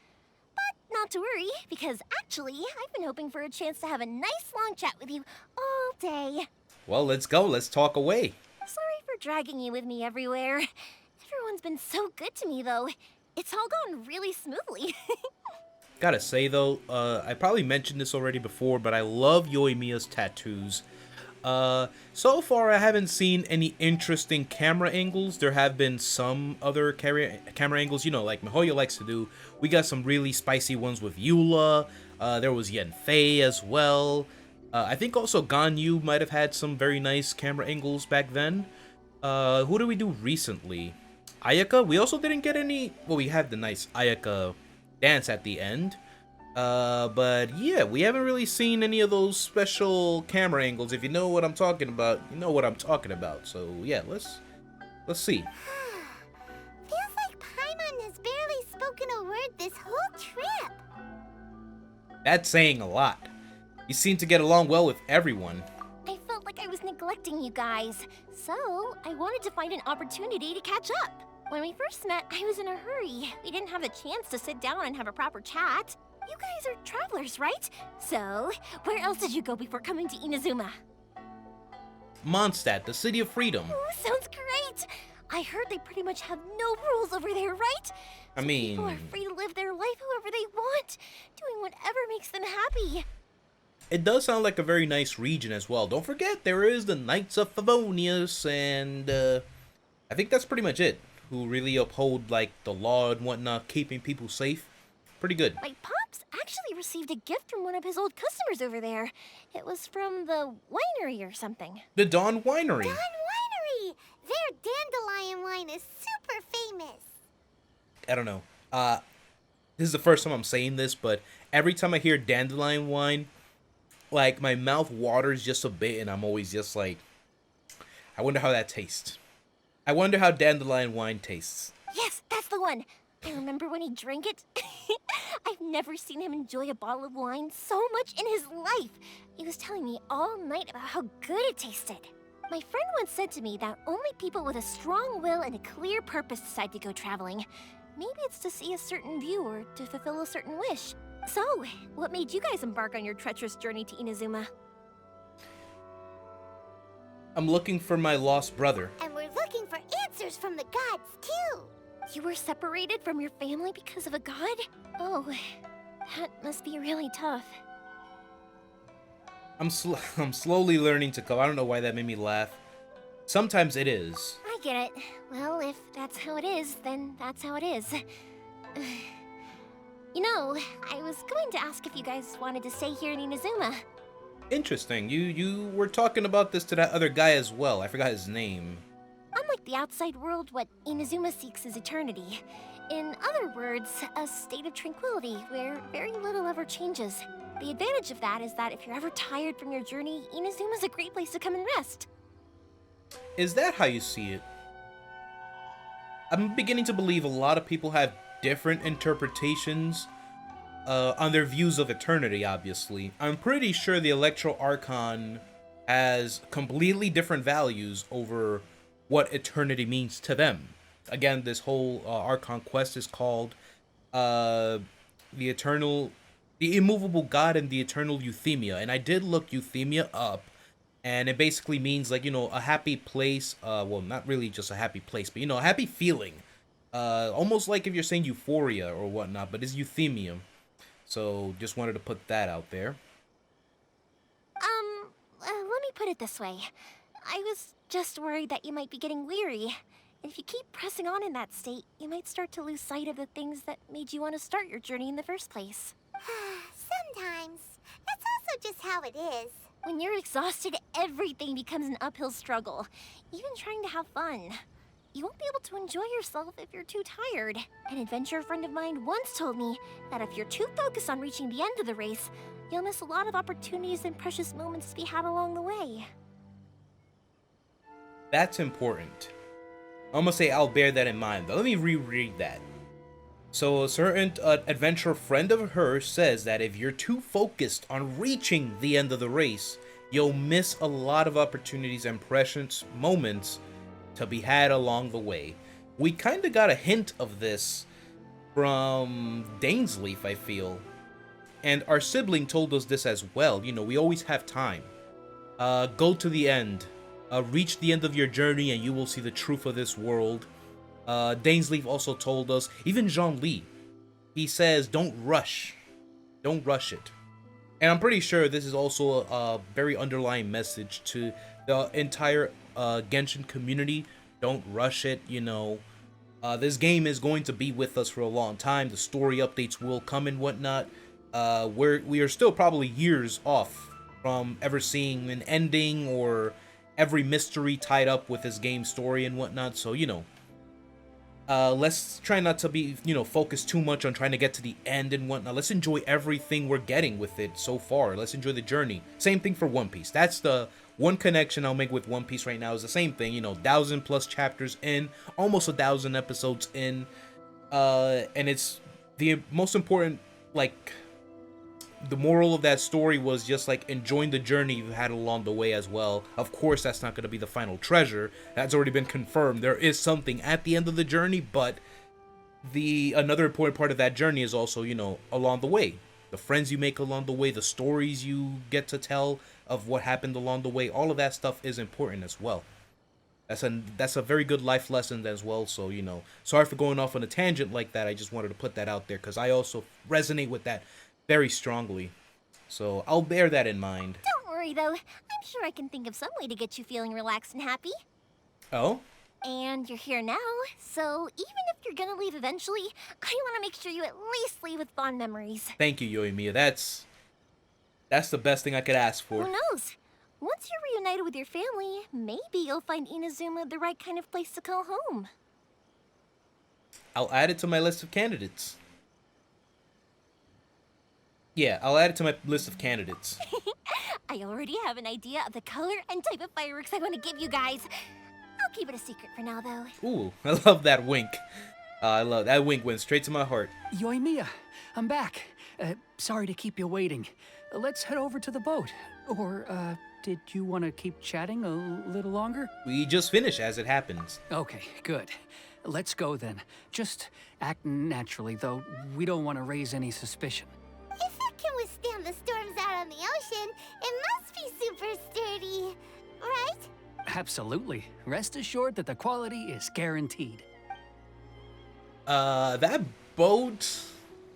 But not to worry, because actually, I've been hoping for a chance to have a nice long chat with you all day. Well, let's go. Let's talk away. Sorry for dragging you with me everywhere. Everyone's been so good to me, though. It's all gone really smoothly. Gotta say, though, I probably mentioned this already before, but I love Yoimiya's tattoos. So far, I haven't seen any interesting camera angles. There have been some other camera angles, you know, like Mihoyo likes to do. We got some really spicy ones with Eula. There was Yanfei as well. I think also Ganyu might have had some very nice camera angles back then. Who did we do recently? Ayaka? We also didn't get any... Well, we had the nice Ayaka dance at the end. But yeah, we haven't really seen any of those special camera angles. If you know what I'm talking about, you know what I'm talking about. So yeah, let's see. Feels like Paimon has barely spoken a word this whole trip. That's saying a lot. You seem to get along well with everyone. I felt like I was neglecting you guys, so I wanted to find an opportunity to catch up. When we first met, I was in a hurry. We didn't have a chance to sit down and have a proper chat. You guys are travelers, right? So, where else did you go before coming to Inazuma? Mondstadt, the city of freedom. Ooh, sounds great! I heard they pretty much have no rules over there, right? I mean... People are free to live their life however they want, doing whatever makes them happy. It does sound like a very nice region as well. Don't forget, there is the Knights of Favonius, and I think that's pretty much it. Who really uphold, like, the law and whatnot, keeping people safe. Pretty good. My pops actually received a gift from one of his old customers over there. It was from the winery or something. The Dawn Winery. Dawn Winery! Their dandelion wine is super famous. I don't know. This is the first time I'm saying this, but every time I hear dandelion wine, like, my mouth waters just a bit, and I'm always just like, I wonder how that tastes. I wonder how dandelion wine tastes. Yes, that's the one. I remember when he drank it. I've never seen him enjoy a bottle of wine so much in his life. He was telling me all night about how good it tasted. My friend once said to me that only people with a strong will and a clear purpose decide to go traveling. Maybe it's to see a certain view or to fulfill a certain wish. So, what made you guys embark on your treacherous journey to Inazuma? I'm looking for my lost brother. And we're looking for answers from the gods, too. You were separated from your family because of a god? Oh, that must be really tough. I'm slowly learning to cope. I don't know why that made me laugh. Sometimes it is. I get it. Well, if that's how it is, then that's how it is. You know, I was going to ask if you guys wanted to stay here in Inazuma. Interesting. You were talking about this to that other guy as well. I forgot his name. Unlike the outside world, what Inazuma seeks is eternity. In other words, a state of tranquility where very little ever changes. The advantage of that is that if you're ever tired from your journey, Inazuma's a great place to come and rest. Is that how you see it? I'm beginning to believe a lot of people have different interpretations on their views of eternity, obviously. I'm pretty sure the Electro Archon has completely different values over what eternity means to them. Again, this whole Archon quest is called the Immovable God and the Eternal Euthymia. And I did look Euthymia up, and it basically means, like, you know, a happy place. Well, not really just a happy place, but, you know, a happy feeling. Almost like if you're saying euphoria or whatnot, but it's euthymia. So, just wanted to put that out there. Let me put it this way. I was just worried that you might be getting weary. And if you keep pressing on in that state, you might start to lose sight of the things that made you want to start your journey in the first place. Sometimes. That's also just how it is. When you're exhausted, everything becomes an uphill struggle. Even trying to have fun. you won't be able to enjoy yourself if you're too tired. An adventurer friend of mine once told me that if you're too focused on reaching the end of the race, you'll miss a lot of opportunities and precious moments to be had along the way. That's important. I'm gonna say I'll bear that in mind, but let me reread that. So a certain adventurer friend of hers says that if you're too focused on reaching the end of the race, you'll miss a lot of opportunities and precious moments to be had along the way. We kind of got a hint of this from Dainsleif, I feel. And our sibling told us this as well. You know, we always have time. Go to the end. Reach the end of your journey and you will see the truth of this world. Dainsleif also told us, even Jean-Li, he says, don't rush. Don't rush it. And I'm pretty sure this is also a very underlying message to the entire Genshin community. Don't rush it, you know. This game is going to be with us for a long time. The story updates will come and whatnot. We are still probably years off from ever seeing an ending or every mystery tied up with this game story and whatnot. So, you know, let's try not to be, you know, focused too much on trying to get to the end and whatnot. Let's enjoy everything we're getting with it so far. Let's enjoy the journey. Same thing for One Piece. That's the one connection I'll make with One Piece right now, is the same thing. You know, 1,000+ chapters in, almost 1,000 episodes in, and it's the most important, like, the moral of that story was just like enjoying the journey you've had along the way as well. Of course, that's not going to be the final treasure. That's already been confirmed. There is something at the end of the journey, but another important part of that journey is also, you know, along the way. The friends you make along the way, the stories you get to tell of what happened along the way, all of that stuff is important as well. That's a very good life lesson as well. So, you know, sorry for going off on a tangent like that. I just wanted to put that out there because I also resonate with that very strongly. So I'll bear that in mind. Don't worry though, I'm sure I can think of some way to get you feeling relaxed and happy. Oh? And you're here now, so even if you're gonna leave eventually, I want to make sure you at least leave with fond memories. Thank you, Yoimiya. That's the best thing I could ask for. Who knows? Once you're reunited with your family, maybe you'll find Inazuma the right kind of place to call home. I'll add it to my list of candidates. Yeah, I'll add it to my list of candidates. I already have an idea of the color and type of fireworks I want to give you guys. I'll keep it a secret for now, though. Ooh, I love that wink. I love that wink. Went straight to my heart. Yoimiya, I'm back. Sorry to keep you waiting. Let's head over to the boat. Or, did you want to keep chatting a little longer? We just finished, as it happens. Okay, good. Let's go then. Just act naturally, though. We don't want to raise any suspicion. If it can withstand the storms out on the ocean, it must be super sturdy, right? Absolutely. Rest assured that the quality is guaranteed. That boat?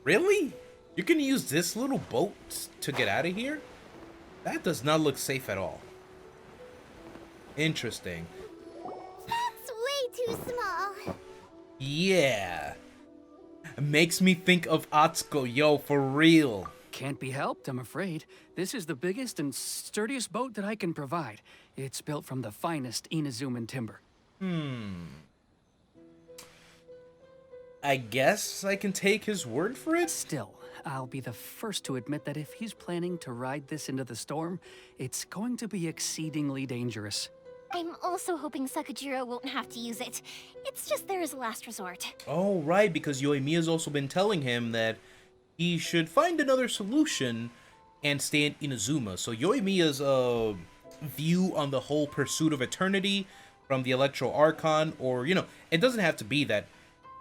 Really? You can use this little boat to get out of here? That does not look safe at all. Interesting. That's way too small. Yeah. Makes me think of Atsuko, yo, for real. Can't be helped, I'm afraid. This is the biggest and sturdiest boat that I can provide. It's built from the finest Inazuman timber. I guess I can take his word for it? Still, I'll be the first to admit that if he's planning to ride this into the storm, it's going to be exceedingly dangerous. I'm also hoping Sakajiro won't have to use it. It's just there as a last resort. Oh, right, because Yoimiya's also been telling him that he should find another solution and stay in Inazuma. So Yoimiya's view on the whole pursuit of eternity from the Electro Archon, or, you know, it doesn't have to be that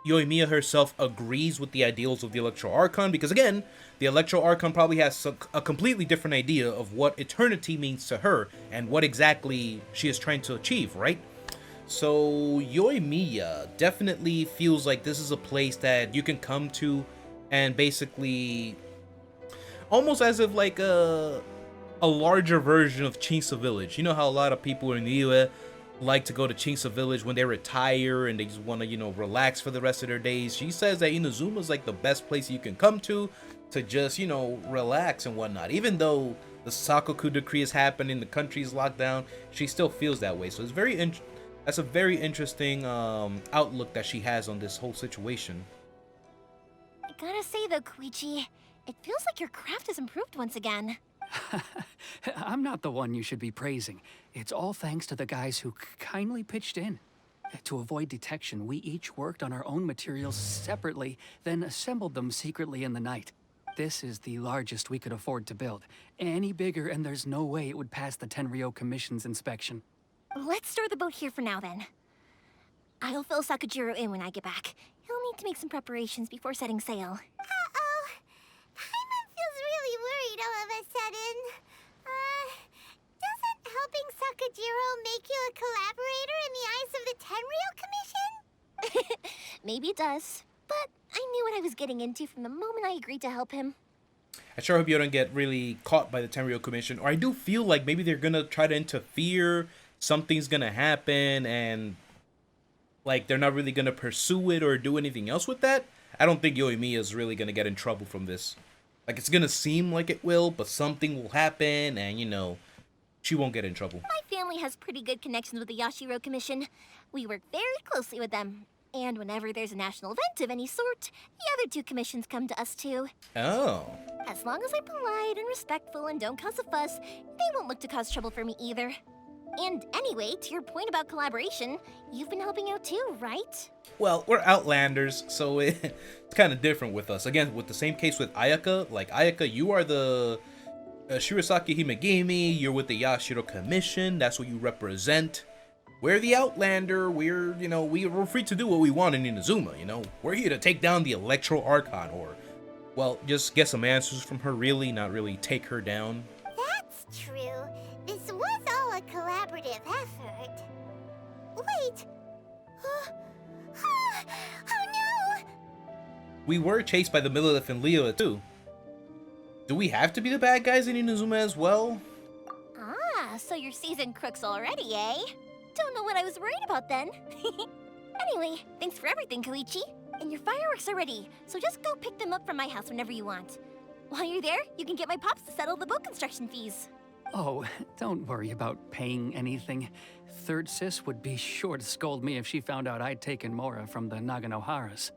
Yoimiya herself agrees with the ideals of the Electro Archon, because again, the Electro Archon probably has a completely different idea of what eternity means to her and what exactly she is trying to achieve, right? So Yoimiya definitely feels like this is a place that you can come to and basically almost as if like a larger version of Chinsa Village. You know how a lot of people in Niue like to go to Chinsa Village when they retire and they just want to, you know, relax for the rest of their days. She says that Inazuma is like the best place you can come to just, you know, relax and whatnot. Even though the Sakoku decree is happening, the country is locked down, she still feels that way. So it's very That's a very interesting outlook that she has on this whole situation. I gotta say though, Koichi, it feels like your craft has improved once again. I'm not the one you should be praising. It's all thanks to the guys who kindly pitched in. To avoid detection, we each worked on our own materials separately, then assembled them secretly in the night. This is the largest we could afford to build. Any bigger and there's no way it would pass the Tenryou Commission's inspection. Let's store the boat here for now then. I'll fill Sakujiro in when I get back. He'll need to make some preparations before setting sail. Uh-oh. Paimon feels really worried all of a sudden. Doesn't helping Sakujiro make you a collaborator in the eyes of the Tenryou Commission? Maybe it does, but I knew what I was getting into from the moment I agreed to help him. I sure hope you don't get really caught by the Tenryou Commission, or I do feel like maybe they're gonna try to interfere, something's gonna happen, and like they're not really gonna pursue it or do anything else with that. I don't think Yoimiya is really gonna get in trouble from this. Like, it's gonna seem like it will, but something will happen, and you know, she won't get in trouble. My family has pretty good connections with the Yashiro Commission. We work very closely with them. And whenever there's a national event of any sort, the other two commissions come to us too. Oh. As long as I'm polite and respectful and don't cause a fuss, they won't look to cause trouble for me either. And anyway, to your point about collaboration, you've been helping out too, right? Well, we're Outlanders, so it's kind of different with us. Again, with the same case with Ayaka. Like, Ayaka, you are the Shirasaki Himegami, you're with the Yashiro Commission, that's what you represent. We're the Outlander, we're, you know, we're free to do what we want in Inazuma, you know? We're here to take down the Electro Archon, or, well, just get some answers from her, really, not really take her down. That's true. This was all a collaborative effort. Wait! Oh no! We were chased by the Millilith and Leo, too. Do we have to be the bad guys in Inazuma as well? Ah, so you're seasoned crooks already, eh? Don't know what I was worried about then. Anyway, thanks for everything, Koichi. And your fireworks are ready, so just go pick them up from my house whenever you want. While you're there, you can get my pops to settle the boat construction fees. Oh, don't worry about paying anything. Third Sis would be sure to scold me if she found out I'd taken Mora from the Naganoharas.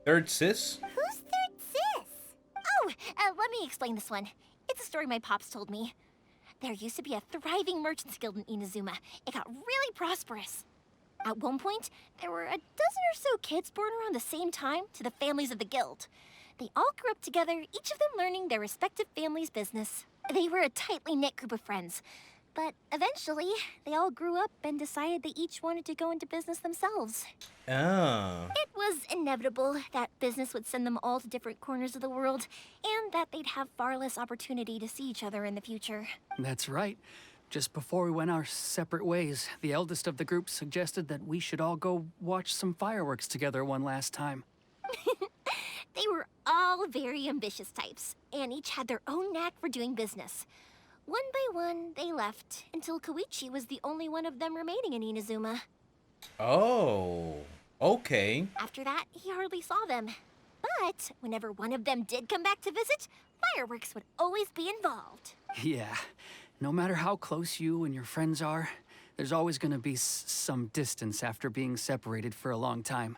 Third Sis? Who's Third Sis? Oh, let me explain this one. It's a story my pops told me. There used to be a thriving merchants guild in Inazuma. It got really prosperous. At one point, there were a dozen or so kids born around the same time to the families of the guild. They all grew up together, each of them learning their respective family's business. They were a tightly knit group of friends. But eventually, they all grew up and decided they each wanted to go into business themselves. Ah. It was inevitable that business would send them all to different corners of the world, and that they'd have far less opportunity to see each other in the future. That's right. Just before we went our separate ways, the eldest of the group suggested that we should all go watch some fireworks together one last time. They were all very ambitious types, and each had their own knack for doing business. One by one, they left, until Koichi was the only one of them remaining in Inazuma. Oh, okay. After that, he hardly saw them. But whenever one of them did come back to visit, fireworks would always be involved. Yeah, no matter how close you and your friends are, there's always gonna be some distance after being separated for a long time.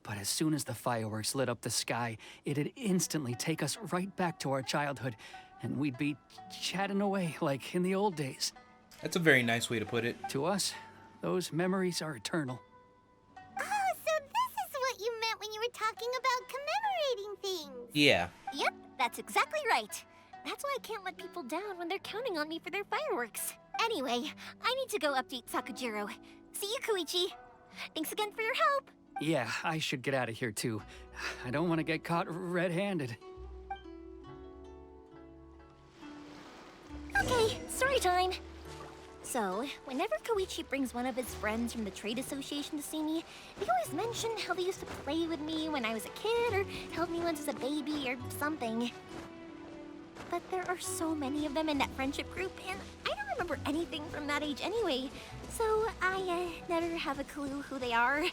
But as soon as the fireworks lit up the sky, it'd instantly take us right back to our childhood, and we'd be chatting away like in the old days. That's a very nice way to put it. To us, those memories are eternal. Oh, so this is what you meant when you were talking about commemorating things. Yeah. Yep, that's exactly right. That's why I can't let people down when they're counting on me for their fireworks. Anyway, I need to go update Sakujiro. See you, Koichi. Thanks again for your help. Yeah, I should get out of here too. I don't want to get caught red-handed. Okay, story time. So, whenever Koichi brings one of his friends from the trade association to see me, they always mention how they used to play with me when I was a kid, or held me once as a baby, or something. But there are so many of them in that friendship group, and I don't remember anything from that age anyway, so I never have a clue who they are.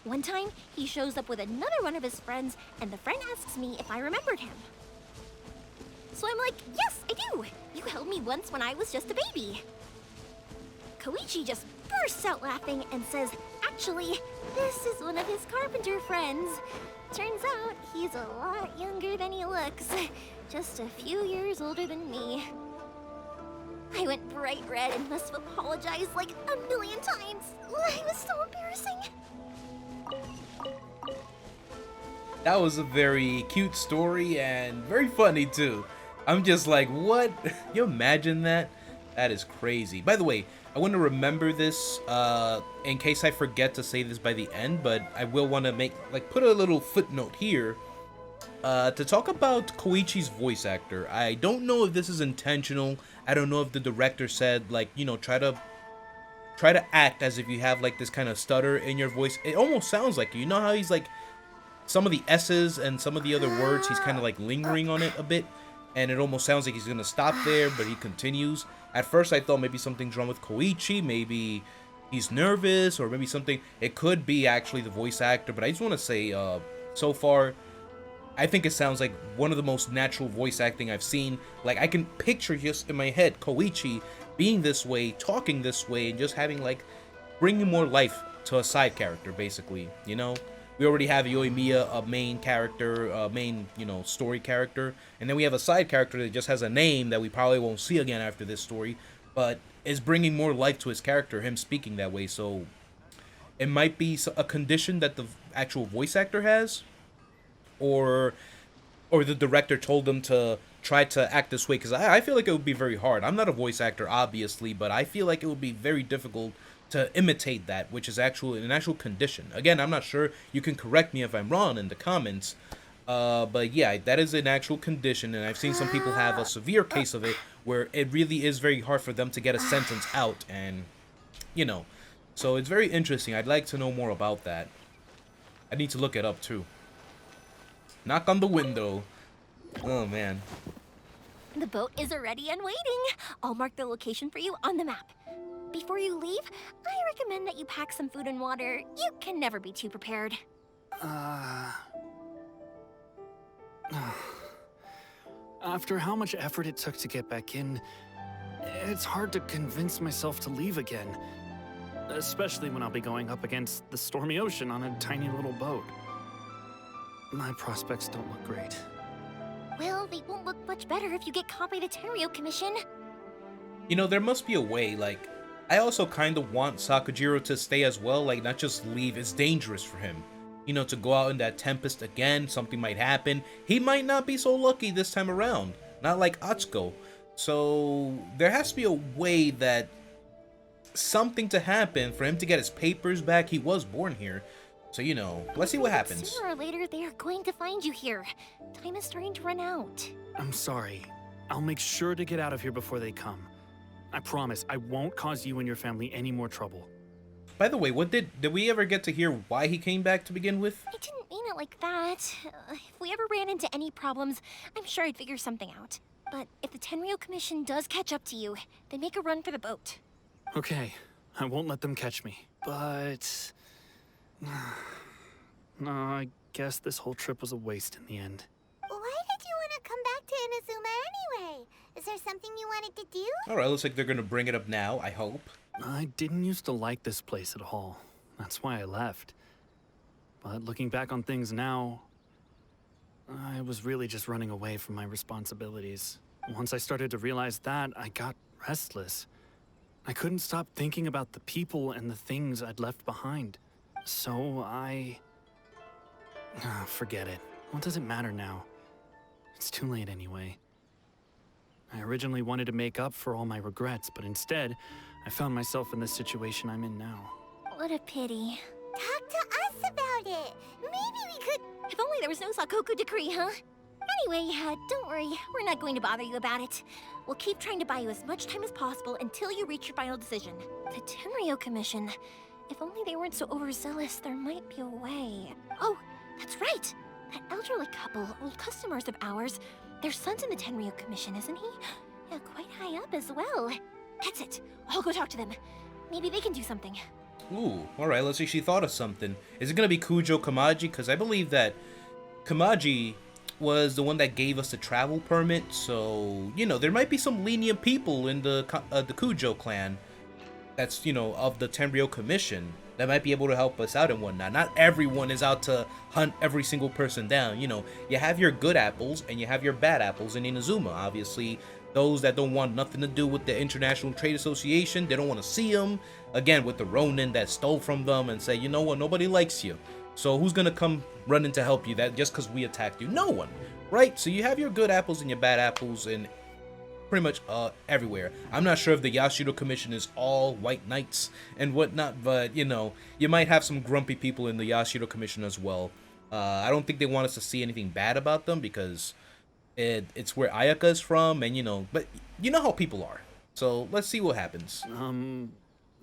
One time, he shows up with another one of his friends, and the friend asks me if I remembered him. So I'm like, yes, I do! You held me once when I was just a baby. Koichi just bursts out laughing and says, actually, this is one of his carpenter friends. Turns out he's a lot younger than he looks. Just a few years older than me. I went bright red and must have apologized like a million times. It was so embarrassing. That was a very cute story and very funny too. I'm just like, what? You imagine that? That is crazy. By the way, I want to remember this in case I forget to say this by the end, but I will want to put a little footnote here to talk about Koichi's voice actor. I don't know if this is intentional. I don't know if the director said, like, you know, try to act as if you have like this kind of stutter in your voice. It almost sounds like, you know how he's like, some of the S's and some of the other words, he's kind of like lingering on it a bit, and it almost sounds like he's gonna stop there, but he continues. At first I thought maybe something's wrong with Koichi, maybe he's nervous, or maybe something. It could be actually the voice actor, but I just want to say, so far, I think it sounds like one of the most natural voice acting I've seen. Like, I can picture just in my head Koichi being this way, talking this way, and just having like, bringing more life to a side character, basically, you know? We already have Yoimiya, a main character, you know, story character. And then we have a side character that just has a name that we probably won't see again after this story. But is bringing more life to his character, him speaking that way. So it might be a condition that the actual voice actor has. Or the director told them to try to act this way. Because I feel like it would be very hard. I'm not a voice actor, obviously. But I feel like it would be very difficult to imitate that, which is an actual condition. Again, I'm not sure. You can correct me if I'm wrong in the comments. But yeah, that is an actual condition, and I've seen some people have a severe case of it, where it really is very hard for them to get a sentence out, and, you know. So it's very interesting. I'd like to know more about that. I need to look it up, too. Knock on the window. Oh, man. The boat is ready and waiting. I'll mark the location for you on the map. Before you leave, I recommend that you pack some food and water. You can never be too prepared. After how much effort it took to get back in, it's hard to convince myself to leave again. Especially when I'll be going up against the stormy ocean on a tiny little boat. My prospects don't look great. Well, they won't look much better if you get caught by the Tenryou Commission. You know, there must be a way, like, I also kind of want Sakujiro to stay as well, like, not just leave. It's dangerous for him. You know, to go out in that tempest again, something might happen. He might not be so lucky this time around. Not like Atsuko. So, there has to be a way that something to happen for him to get his papers back. He was born here. So, you know, let's see what happens. Sooner or later, they are going to find you here. Time is starting to run out. I'm sorry. I'll make sure to get out of here before they come. I promise, I won't cause you and your family any more trouble. By the way, did we ever get to hear why he came back to begin with? I didn't mean it like that. If we ever ran into any problems, I'm sure I'd figure something out. But if the Tenryou Commission does catch up to you, then make a run for the boat. Okay, I won't let them catch me. But... no, I guess this whole trip was a waste in the end. Why did you want to come back to Inazuma anyway? Is there something you wanted to do? Alright, looks like they're gonna bring it up now, I hope. I didn't used to like this place at all. That's why I left. But looking back on things now, I was really just running away from my responsibilities. Once I started to realize that, I got restless. I couldn't stop thinking about the people and the things I'd left behind. So forget it. What does it matter now? It's too late anyway. I originally wanted to make up for all my regrets, but instead, I found myself in the situation I'm in now. What a pity. Talk to us about it. Maybe we could... If only there was no Sakoku decree, huh? Anyway, don't worry. We're not going to bother you about it. We'll keep trying to buy you as much time as possible until you reach your final decision. The Tenryou Commission. If only they weren't so overzealous, there might be a way. Oh, that's right! That elderly couple, old customers of ours, their son's in the Tenryou Commission, isn't he? Yeah, quite high up as well. That's it. I'll go talk to them. Maybe they can do something. Ooh, alright, let's see, she thought of something. Is it gonna be Kujo Kamaji? Because I believe that Kamaji was the one that gave us the travel permit, so, you know, there might be some lenient people in the Kujo clan. that's, of the Tenryou Commission that might be able to help us out and whatnot. Not everyone is out to hunt every single person down. You have your good apples and you have your bad apples in Inazuma. Obviously, those that don't want nothing to do with the International Trade Association, they don't want to see them. Again, with the Ronin that stole from them and say, you know what, nobody likes you. So who's gonna come running to help you that just because we attacked you? No one, right? So you have your good apples and your bad apples and pretty much everywhere. I'm not sure if the Yashiro Commission is all white knights and whatnot, but you might have some grumpy people in the Yashiro Commission as well. I don't think they want us to see anything bad about them because it's where Ayaka is from, and but you know how people are. So let's see what happens.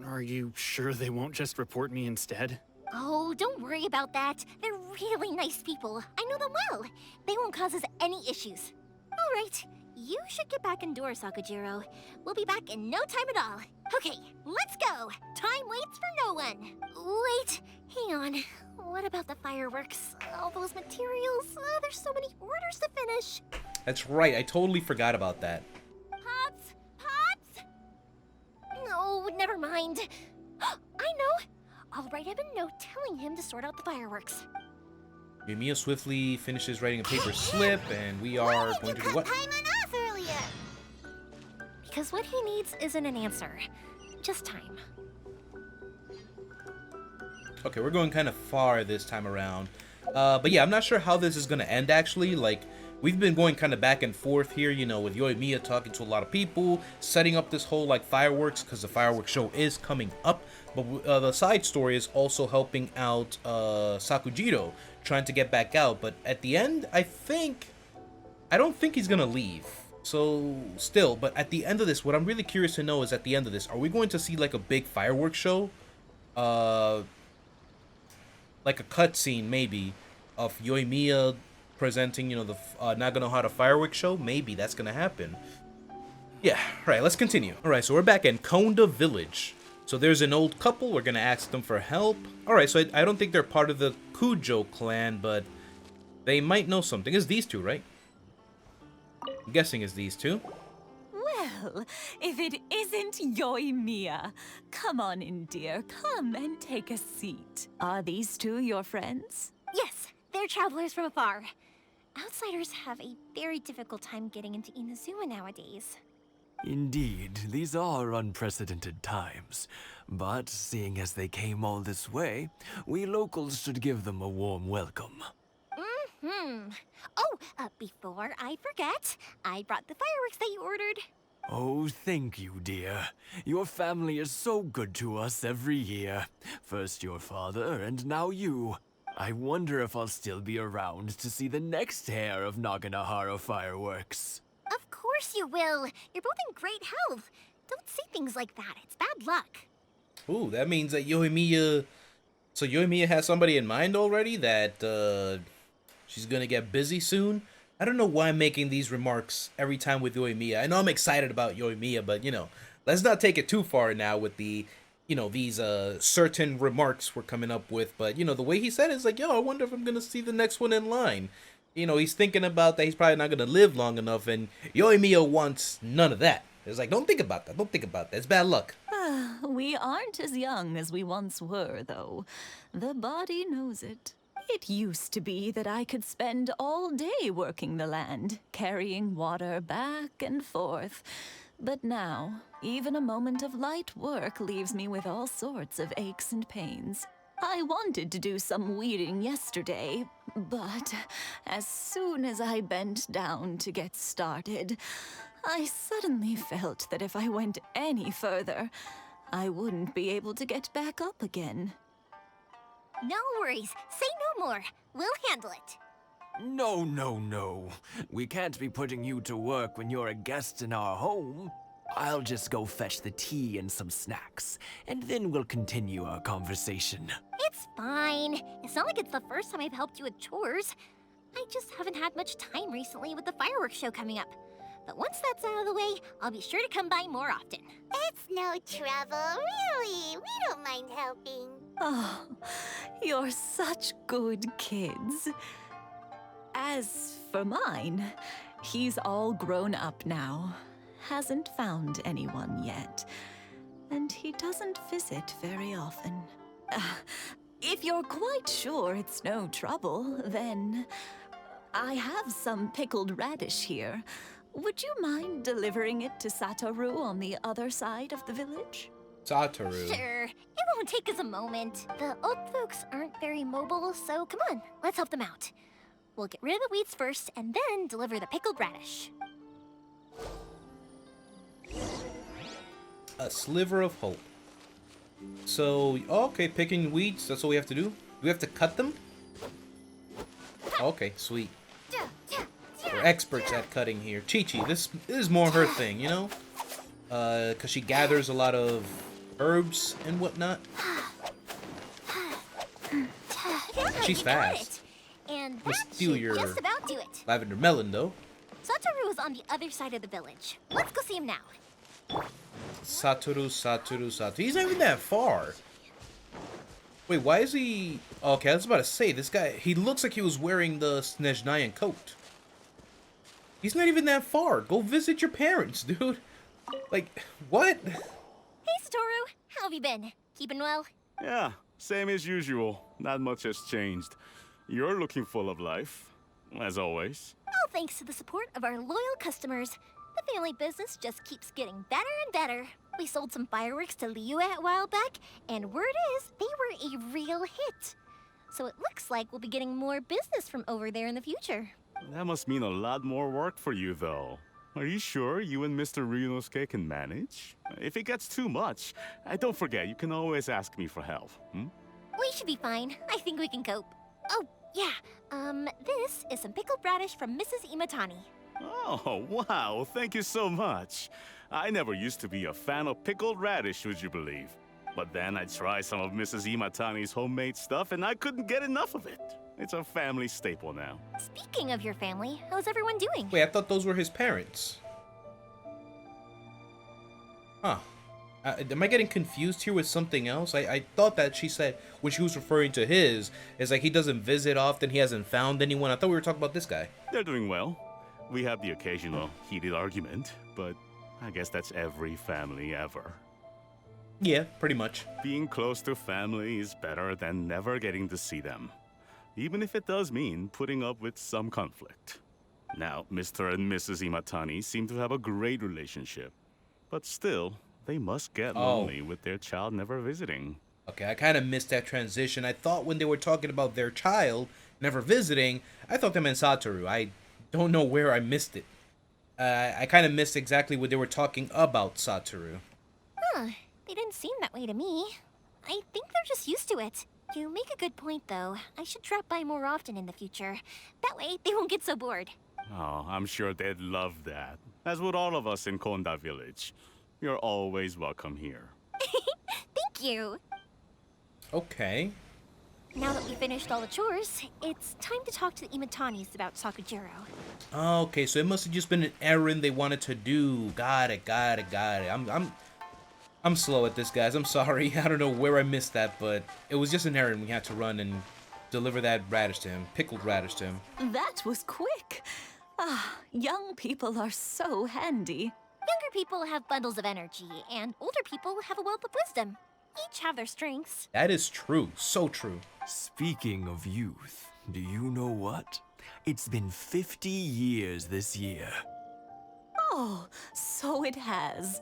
Are you sure they won't just report me instead? Oh, don't worry about that. They're really nice people. I know them well. They won't cause us any issues. All right, you should get back indoors, Sakujiro. We'll be back in no time at all. Okay, let's go. Time waits for no one. Wait, hang on. What about the fireworks? All those materials? There's so many orders to finish. That's right, I totally forgot about that. Pops? Pops? No, never mind. I know. I'll write him a note telling him to sort out the fireworks. Yoimiya swiftly finishes writing a paper slip, and we are going to do what? Paimon off earlier? Because what he needs isn't an answer, just time. Okay, we're going kind of far this time around. But yeah, I'm not sure how this is going to end, actually. Like, we've been going kind of back and forth here, with Yoimiya talking to a lot of people, setting up this whole, fireworks, because the fireworks show is coming up. But the side story is also helping out Sakujiro, trying to get back out. But at the end, I don't think he's going to leave. So, still, but at the end of this, what I'm really curious to know is at the end of this, are we going to see, a big fireworks show? Like a cutscene, maybe, of Yoimiya presenting, the Naganohara fireworks show? Maybe that's going to happen. Yeah, alright, let's continue. Alright, so we're back in Konda Village. So there's an old couple, we're gonna ask them for help. Alright, so I don't think they're part of the Kujo clan, but they might know something. It's these two, right? I'm guessing it's these two. Well, if it isn't Yoimiya. Come on in, dear. Come and take a seat. Are these two your friends? Yes, they're travelers from afar. Outsiders have a very difficult time getting into Inazuma nowadays. Indeed, these are unprecedented times. But seeing as they came all this way, we locals should give them a warm welcome. Oh, before I forget, I brought the fireworks that you ordered. Oh, thank you, dear. Your family is so good to us every year. First your father, and now you. I wonder if I'll still be around to see the next pair of Naganohara fireworks. Of course you will. You're both in great health. Don't say things like that. It's bad luck. Ooh, that means that Yoimiya... So Yoimiya has somebody in mind already that she's gonna get busy soon? I don't know why I'm making these remarks every time with Yoimiya. I know I'm excited about Yoimiya, but, let's not take it too far now with the, these certain remarks we're coming up with. But, the way he said it is like, yo, I wonder if I'm gonna see the next one in line. He's thinking about that he's probably not going to live long enough, and Yoimiya wants none of that. It's like, don't think about that. Don't think about that. It's bad luck. We aren't as young as we once were, though. The body knows it. It used to be that I could spend all day working the land, carrying water back and forth. But now, even a moment of light work leaves me with all sorts of aches and pains. I wanted to do some weeding yesterday, but as soon as I bent down to get started, I suddenly felt that if I went any further, I wouldn't be able to get back up again. No worries. Say no more. We'll handle it. No, no, no. We can't be putting you to work when you're a guest in our home. I'll just go fetch the tea and some snacks, and then we'll continue our conversation. It's fine. It's not like it's the first time I've helped you with chores. I just haven't had much time recently with the fireworks show coming up. But once that's out of the way, I'll be sure to come by more often. It's no trouble, really. We don't mind helping. Oh, you're such good kids. As for mine, he's all grown up now. Hasn't found anyone yet. and he doesn't visit very often. If you're quite sure it's no trouble, then I have some pickled radish here. Would you mind delivering it to Satoru on the other side of the village? Satoru. Sure, it won't take us a moment. The old folks aren't very mobile, so come on, let's help them out. We'll get rid of the weeds first, and then deliver the pickled radish. A sliver of hope. So, okay, picking weeds, that's all we have to do? Do we have to cut them? Okay, sweet. We're experts at cutting here. Chi-Chi, this is more her thing, you know? Because she gathers a lot of herbs and whatnot. She's fast. And We'll that steal should your just about do it. lavender melon, though. Satoru is on the other side of the village. Let's go see him now. Satoru. He's not even that far. Wait, why is he... Okay, I was about to say, this guy, he looks like he was wearing the Snezhnayan coat. He's not even that far. Go visit your parents, dude. Like, what? Hey, Satoru. How have you been? Keeping well? Yeah, same as usual. Not much has changed. You're looking full of life, as always. All thanks to the support of our loyal customers. The family business just keeps getting better and better. We sold some fireworks to Liyue a while back, and word is they were a real hit. So it looks like we'll be getting more business from over there in the future. That must mean a lot more work for you, though. Are you sure you and Mr. Ryunosuke can manage? If it gets too much, don't forget, you can always ask me for help. We should be fine. I think we can cope. Oh, yeah. This is some pickled radish from Mrs. Imatani. Oh, wow, thank you so much. I never used to be a fan of pickled radish, would you believe? But then I tried some of Mrs. Imatani's homemade stuff and I couldn't get enough of it. It's a family staple now. Speaking of your family, how's everyone doing? Wait, I thought those were his parents. Huh. Am I getting confused here with something else? I thought that she said, when she was referring to his, is like he doesn't visit often, he hasn't found anyone. I thought we were talking about this guy. They're doing well. We have the occasional heated argument, but I guess that's every family ever. Yeah, pretty much. Being close to family is better than never getting to see them, even if it does mean putting up with some conflict. Now, Mr. and Mrs. Imatani seem to have a great relationship, but still, they must get lonely with their child never visiting. Okay, I kind of missed that transition. I thought when they were talking about their child never visiting, I thought they meant Satoru. I don't know where I missed it. I kind of missed exactly what they were talking about Satoru. Huh, they didn't seem that way to me. I think they're just used to it. You make a good point, though. I should drop by more often in the future. That way, they won't get so bored. Oh, I'm sure they'd love that. As would all of us in Konda Village. You're always welcome here. Thank you. Okay. Now that we finished all the chores, it's time to talk to the Imatanis about Sakujiro. Okay, so it must have just been an errand they wanted to do. Got it. I'm slow at this, guys. I'm sorry. I don't know where I missed that, but it was just an errand we had to run and deliver that radish to him, pickled radish to him. That was quick. Ah, young people are so handy. Younger people have bundles of energy, and older people have a wealth of wisdom. Each have their strengths. That is true. So true. Speaking of youth, do you know what? It's been 50 years this year. Oh, so it has.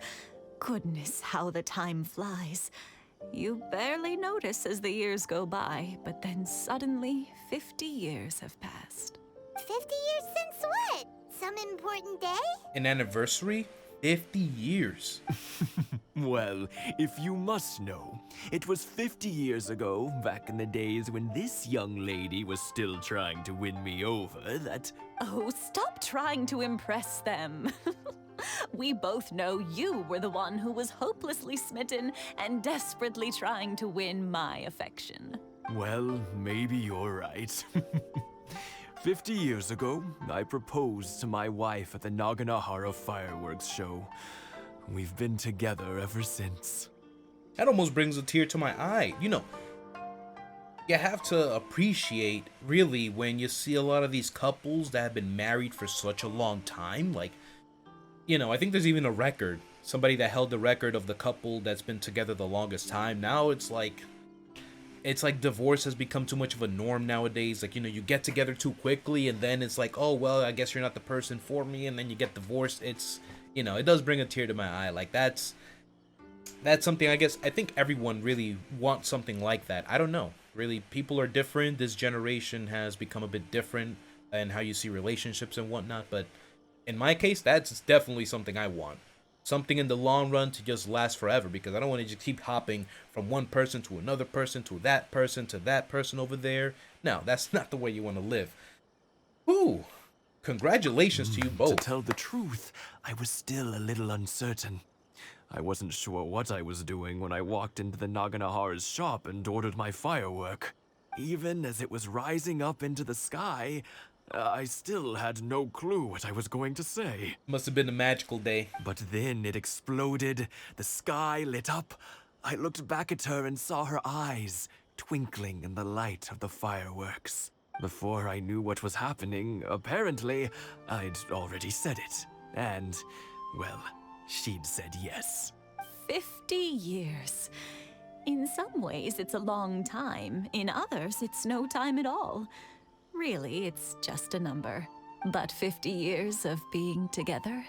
Goodness, how the time flies. You barely notice as the years go by, but then suddenly 50 years have passed. 50 years since what? Some important day? An anniversary? 50 years. Well, if you must know, it was 50 years ago, back in the days when this young lady was still trying to win me over, that... Oh, stop trying to impress them. We both know you were the one who was hopelessly smitten and desperately trying to win my affection. Well, maybe you're right. 50 years ago, I proposed to my wife at the Naganohara fireworks show. We've been together ever since. That almost brings a tear to my eye. You know, you have to appreciate, really, when you see a lot of these couples that have been married for such a long time. Like, you know, I think there's even a record somebody that held the record of the couple that's been together the longest time. Now it's like divorce has become too much of a norm nowadays. Like, you know, you get together too quickly and then it's like, oh, well, I guess you're not the person for me, and then you get divorced. It's, you know, it does bring a tear to my eye. Like, that's something I think everyone really wants something like that. I don't know. Really, people are different. This generation has become a bit different in how you see relationships and whatnot. But in my case, that's definitely something I want. Something in the long run to just last forever, because I don't want to just keep hopping from one person to another person to that person over there. No, that's not the way you want to live. Ooh, congratulations to you both. To tell the truth, I was still a little uncertain. I wasn't sure what I was doing when I walked into the Naganohara's shop and ordered my firework. Even as it was rising up into the sky, I still had no clue what I was going to say. Must have been a magical day. But then it exploded, the sky lit up. I looked back at her and saw her eyes twinkling in the light of the fireworks. Before I knew what was happening, apparently, I'd already said it. And, well, she'd said yes. 50 years. In some ways, it's a long time. In others, it's no time at all. Really, it's just a number. But 50 years of being together?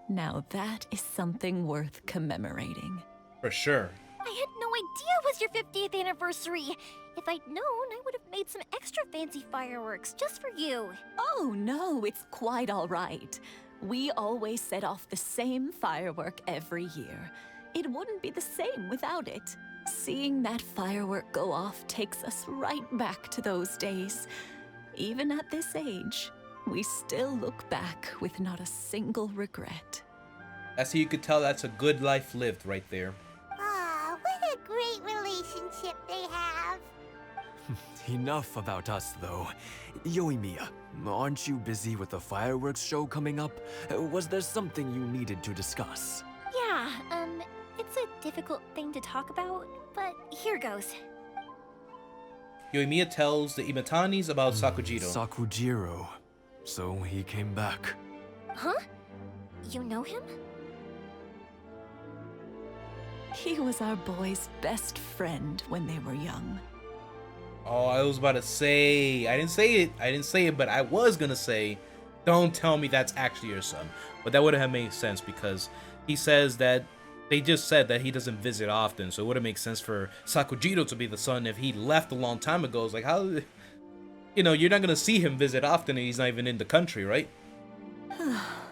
Now that is something worth commemorating. For sure. I had no idea it was your 50th anniversary. If I'd known, I would have made some extra fancy fireworks just for you. Oh no, it's quite all right. We always set off the same firework every year. It wouldn't be the same without it. Seeing that firework go off takes us right back to those days. Even at this age, we still look back with not a single regret. That's how you could tell that's a good life lived right there. Ah, what a great relationship they have. Enough about us, though. Yoimiya, aren't you busy with the fireworks show coming up? Was there something you needed to discuss? Yeah, it's a difficult thing to talk about, but here goes. Yoimiya tells the Imatanis about Sakujiro. Sakujiro. So he came back. Huh? You know him? He was our boy's best friend when they were young. Oh, I was about to say, I didn't say it, but I was gonna say, don't tell me that's actually your son. But that would have made sense, because he says that they just said that he doesn't visit often, so it would have made sense for Sakujiro to be the son if he left a long time ago. It's like, how, you know, you're not gonna see him visit often and he's not even in the country, right?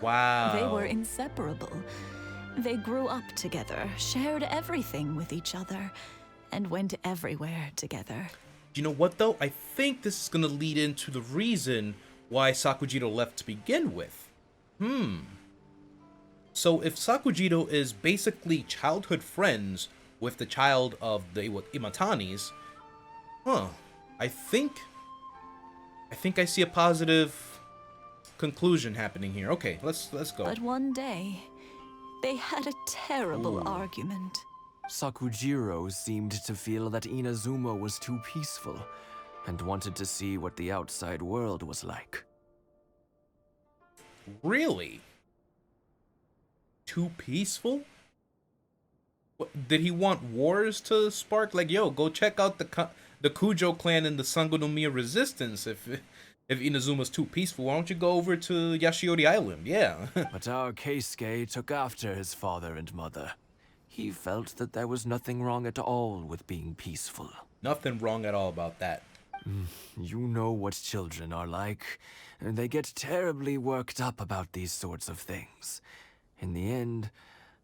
Wow. They were inseparable. They grew up together, shared everything with each other, and went everywhere together. You know what, though? I think this is gonna lead into the reason why Sakujiro left to begin with. So if Sakujiro is basically childhood friends with the child of the Imatanis, I think I see a positive conclusion happening here. Okay, let's go. But one day, they had a terrible argument. Sakujiro seemed to feel that Inazuma was too peaceful and wanted to see what the outside world was like. Really? Too peaceful? What, did he want wars to spark? Like, yo, go check out the Kujo clan and the Sangonomiya resistance. If Inazuma's too peaceful, why don't you go over to Yashiori Island? Yeah. But our Keisuke took after his father and mother. He felt that there was nothing wrong at all with being peaceful. Nothing wrong at all about that. You know what children are like. They get terribly worked up about these sorts of things. In the end,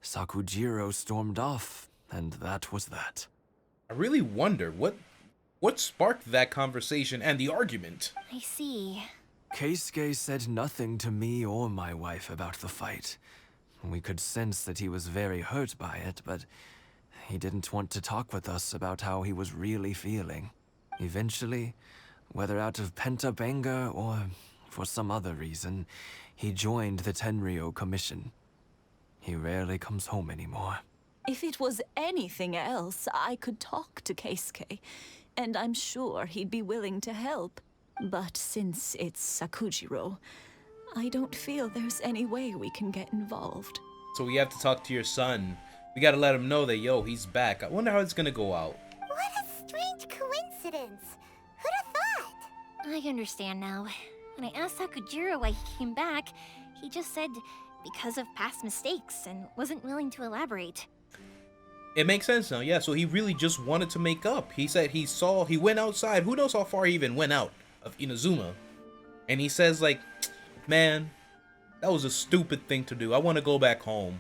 Sakujiro stormed off, and that was that. I really wonder what sparked that conversation and the argument. I see. Keisuke said nothing to me or my wife about the fight. We could sense that he was very hurt by it, but he didn't want to talk with us about how he was really feeling. Eventually, whether out of pent-up anger or for some other reason, he joined the Tenryou Commission. He rarely comes home anymore. If it was anything else, I could talk to Keisuke, and I'm sure he'd be willing to help. But since it's Sakujiro, I don't feel there's any way we can get involved. So we have to talk to your son. We gotta let him know that, yo, he's back. I wonder how it's gonna go out. What a strange coincidence. Who'd have thought? I understand now. When I asked Sakujiro why he came back, he just said because of past mistakes and wasn't willing to elaborate. It makes sense now, yeah. So he really just wanted to make up. He said he went outside. Who knows how far he even went out of Inazuma. And he says, like, man, that was a stupid thing to do. I want to go back home.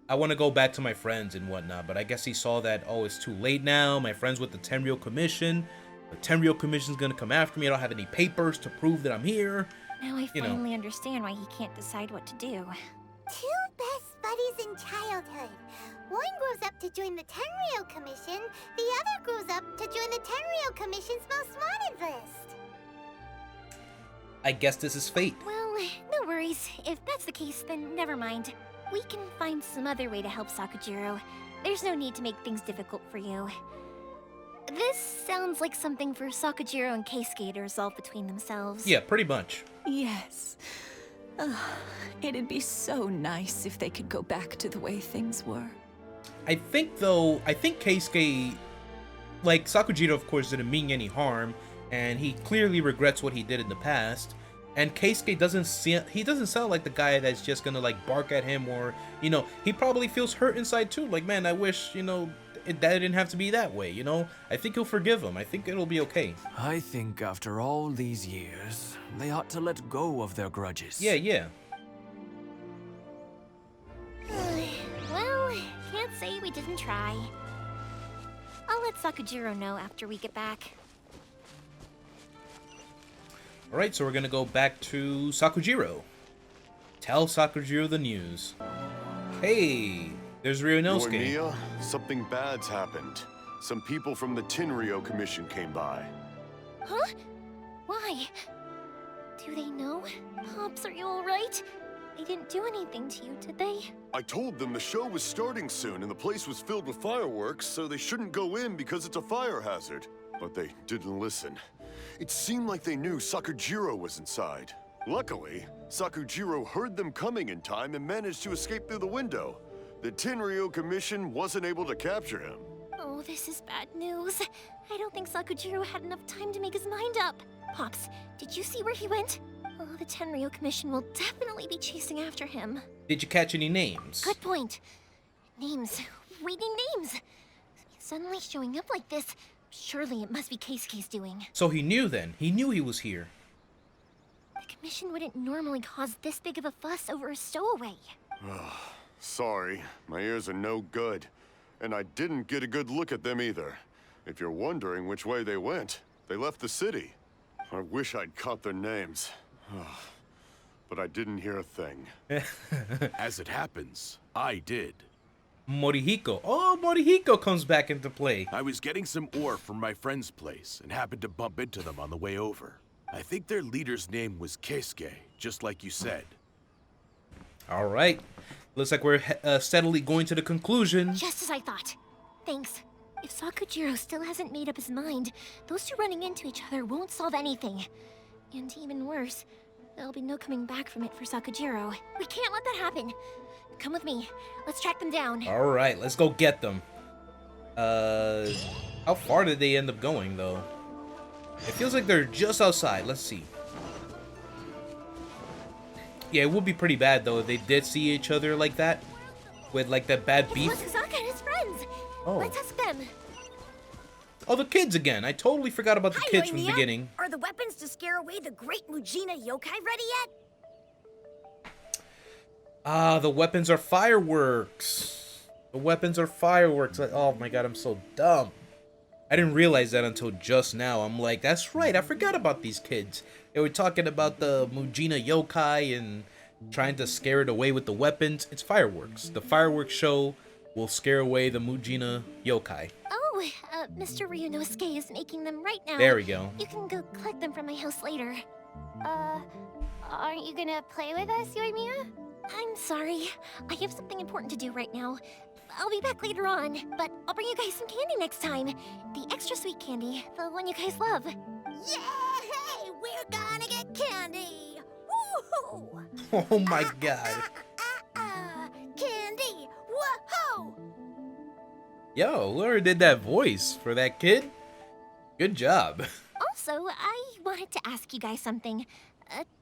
I want to go back to my friends and whatnot. But I guess he saw that, oh, it's too late now. My friends with the Tenryou Commission. The Tenryou Commission's going to come after me. I don't have any papers to prove that I'm here. Now I finally understand why he can't decide what to do. Two best buddies in childhood. One grows up to join the Tenryou Commission, the other grows up to join the Tenryou Commission's most wanted list. I guess this is fate. Well, no worries. If that's the case, then never mind. We can find some other way to help Sakujiro. There's no need to make things difficult for you. This sounds like something for Sakujiro and Keisuke to resolve between themselves. Yeah, pretty much. Yes. It'd be so nice if they could go back to the way things were. I think Keisuke, like, Sakujiro, of course, didn't mean any harm, and he clearly regrets what he did in the past. And Keisuke doesn't sound like the guy that's just gonna, like, bark at him, or, you know, he probably feels hurt inside too. Like, man, I wish, you know, that didn't have to be that way, you know? I think he'll forgive him. I think it'll be okay. I think after all these years, they ought to let go of their grudges. Yeah. Well, can't say we didn't try. I'll let Sakujiro know after we get back. Alright, so we're gonna go back to Sakujiro. Tell Sakujiro the news. Hey, there's Ryunosuke. Yoimiya, something bad's happened. Some people from the Tenryou Commission came by. Huh? Why? Do they know? Pops, are you alright? They didn't do anything to you, did they? I told them the show was starting soon and the place was filled with fireworks, so they shouldn't go in because it's a fire hazard. But they didn't listen. It seemed like they knew Sakujiro was inside. Luckily, Sakujiro heard them coming in time and managed to escape through the window. The Tenryou Commission wasn't able to capture him. Oh, this is bad news. I don't think Sakujiro had enough time to make his mind up. Pops, did you see where he went? Oh, the Tenryou Commission will definitely be chasing after him. Did you catch any names? Good point. Names. Reading names. Suddenly showing up like this. Surely it must be Keisuke's doing. So he knew then. He knew he was here. The Commission wouldn't normally cause this big of a fuss over a stowaway. Sorry, my ears are no good. And I didn't get a good look at them either. If you're wondering which way they went, they left the city. I wish I'd caught their names. But I didn't hear a thing. As it happens, I did. Morihiko. Oh, Morihiko comes back into play. I was getting some ore from my friend's place and happened to bump into them on the way over. I think their leader's name was Keisuke, just like you said. All right. Looks like we're steadily going to the conclusion. Just as I thought. Thanks. If Sakujiro still hasn't made up his mind, those two running into each other won't solve anything. And even worse, there'll be no coming back from it for Sakujiro. We can't let that happen. Come with me. Let's track them down. All right, let's go get them. How far did they end up going, though? It feels like they're just outside. Let's see. Yeah, it would be pretty bad, though, if they did see each other like that. With, like, that bad beef. It's Masazaka and his friends. Oh. Let's ask them. Oh, the kids again. I totally forgot about the kids from the Yoimiya. beginning. Are the weapons to scare away the great Mujina yokai ready yet? Ah, the weapons are fireworks. The weapons are fireworks. Oh my god, I'm so dumb. I didn't realize that until just now. I'm like, that's right, I forgot about these kids. They were talking about the Mujina yokai and trying to scare it away with the weapons. It's fireworks. The fireworks show will scare away the Mujina yokai. Oh, Mr. Ryunosuke is making them right now. There we go. You can go collect them from my house later. Aren't you gonna play with us, Yoimiya? I'm sorry. I have something important to do right now. I'll be back later on, but I'll bring you guys some candy next time. The extra sweet candy, the one you guys love. Yay! We're gonna get candy! Woohoo! Oh my god. Candy! Yo, whoever did that voice for that kid, good job. Also, I wanted to ask you guys something.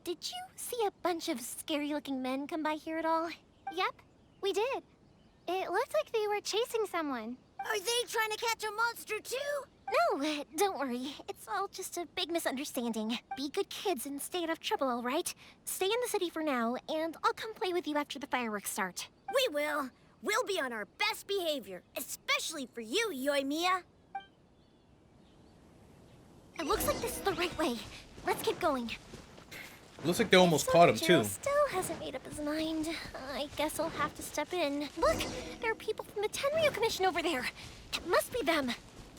Did you see a bunch of scary-looking men come by here at all? Yep, we did. It looked like they were chasing someone. Are they trying to catch a monster too? No, don't worry. It's all just a big misunderstanding. Be good kids and stay out of trouble, all right? Stay in the city for now, and I'll come play with you after the fireworks start. We will. We'll be on our best behavior, especially for you, Yoimiya. It looks like this is the right way. Let's get going. Looks like they almost caught him too. Still hasn't made up his mind. I guess I'll have to step in. Look, there are people from the Tenryu Commission over there. It must be them.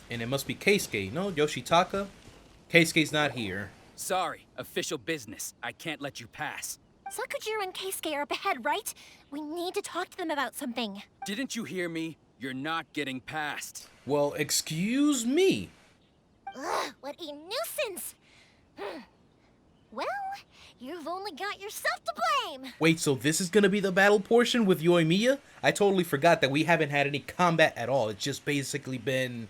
And it must be Keisuke, no? Yoshitaka? Keisuke's not here. Sorry, official business. I can't let you pass. Sakujiro and Keisuke are up ahead, right? We need to talk to them about something. Didn't you hear me? You're not getting past. Well, excuse me. Ugh, what a nuisance! Well, you've only got yourself to blame! Wait, so this is gonna be the battle portion with Yoimiya? I totally forgot that we haven't had any combat at all. It's just basically been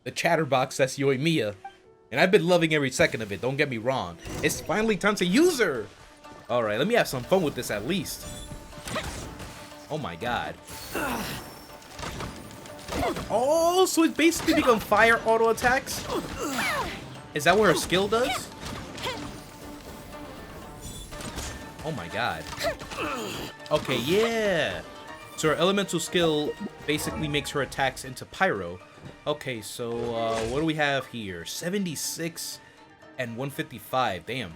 the chatterbox that's Yoimiya. And I've been loving every second of it, don't get me wrong. It's finally time to use her! Alright, let me have some fun with this at least. Oh my god. Oh, so it basically becomes fire auto attacks? Is that what her skill does? Oh my god. Okay, yeah. So her elemental skill basically makes her attacks into pyro. Okay, so what do we have here? 76 and 155. Damn.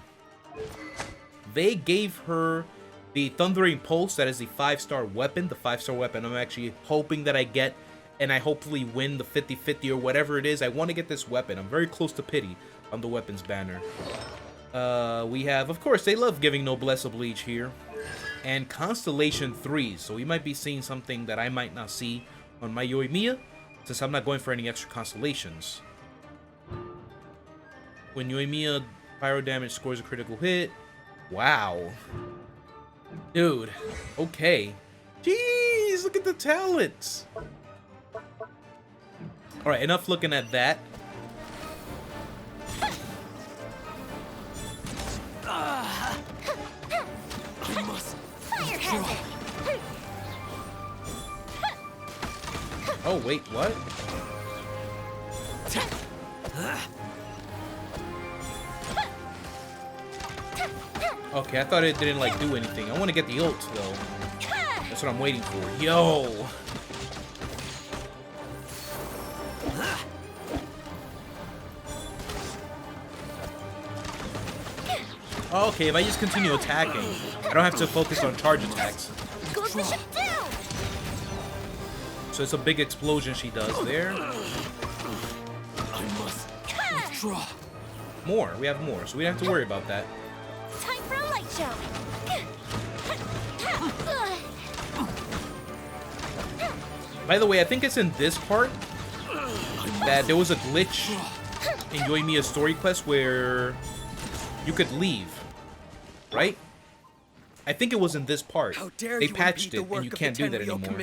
They gave her the Thundering Pulse. That is the 5-star weapon. The 5-star weapon I'm actually hoping that I get, and I hopefully win the 50-50 or whatever it is. I want to get this weapon. I'm very close to pity on the weapons banner. We have, of course, they love giving Noblesse Oblige here. And Constellation 3. So we might be seeing something that I might not see on my Yoimiya, since I'm not going for any extra constellations. When Yoimiya pyro damage scores a critical hit. Wow. Dude. Okay. Jeez, look at the talents. Alright, enough looking at that. Oh, wait, what? Okay, I thought it didn't, like, do anything. I want to get the ult, though. That's what I'm waiting for. Yo! Okay, if I just continue attacking, I don't have to focus on charge attacks. So it's a big explosion she does there. More. We have more, so we don't have to worry about that. Time for a light show. By the way, I think it's in this part that there was a glitch in Yoimiya's story quest where you could leave, right? I think it was in this part. They patched it and you can't do that anymore.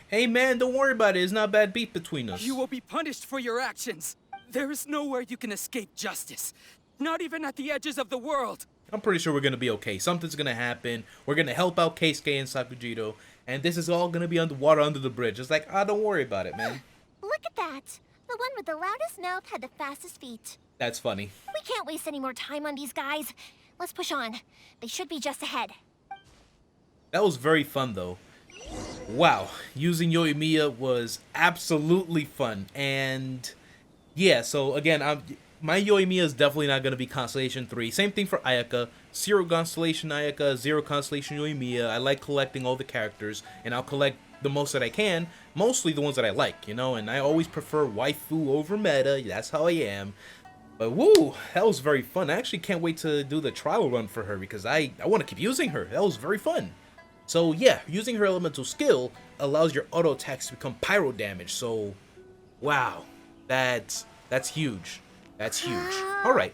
Hey man, don't worry about it. It's not bad beef between us. You will be punished for your actions. There is nowhere you can escape justice. Not even at the edges of the world. I'm pretty sure we're gonna be okay. Something's gonna happen. We're gonna help out Keisuke and Sakujiro, and this is all gonna be underwater under the bridge. It's like, ah, don't worry about it, man. Look at that. The one with the loudest mouth had the fastest feet. That's funny. We can't waste any more time on these guys. Let's push on. They should be just ahead. That was very fun, though. Wow, using Yoimiya was absolutely fun. And yeah, so again, my Yoimiya is definitely not going to be Constellation 3. Same thing for Ayaka. 0 Constellation Ayaka, 0 Constellation Yoimiya. I like collecting all the characters, and I'll collect the most that I can. Mostly the ones that I like, you know, and I always prefer waifu over meta. That's how I am. But woo, that was very fun. I actually can't wait to do the trial run for her because I want to keep using her. That was very fun. So yeah, using her elemental skill allows your auto attacks to become pyro damage. So, wow, that's huge. That's huge. All right,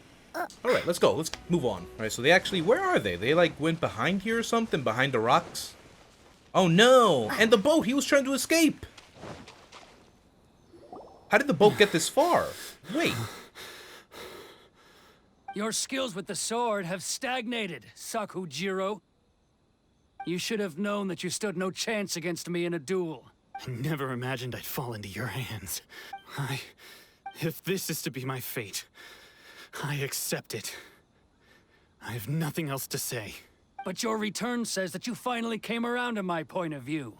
let's go. Let's move on. All right, so they actually, where are they? They like went behind here or something, behind the rocks. Oh no! And the boat! He was trying to escape! How did the boat get this far? Wait. Your skills with the sword have stagnated, Sakujiro. You should have known that you stood no chance against me in a duel. I never imagined I'd fall into your hands. If this is to be my fate, I accept it. I have nothing else to say. But your return says that you finally came around to my point of view.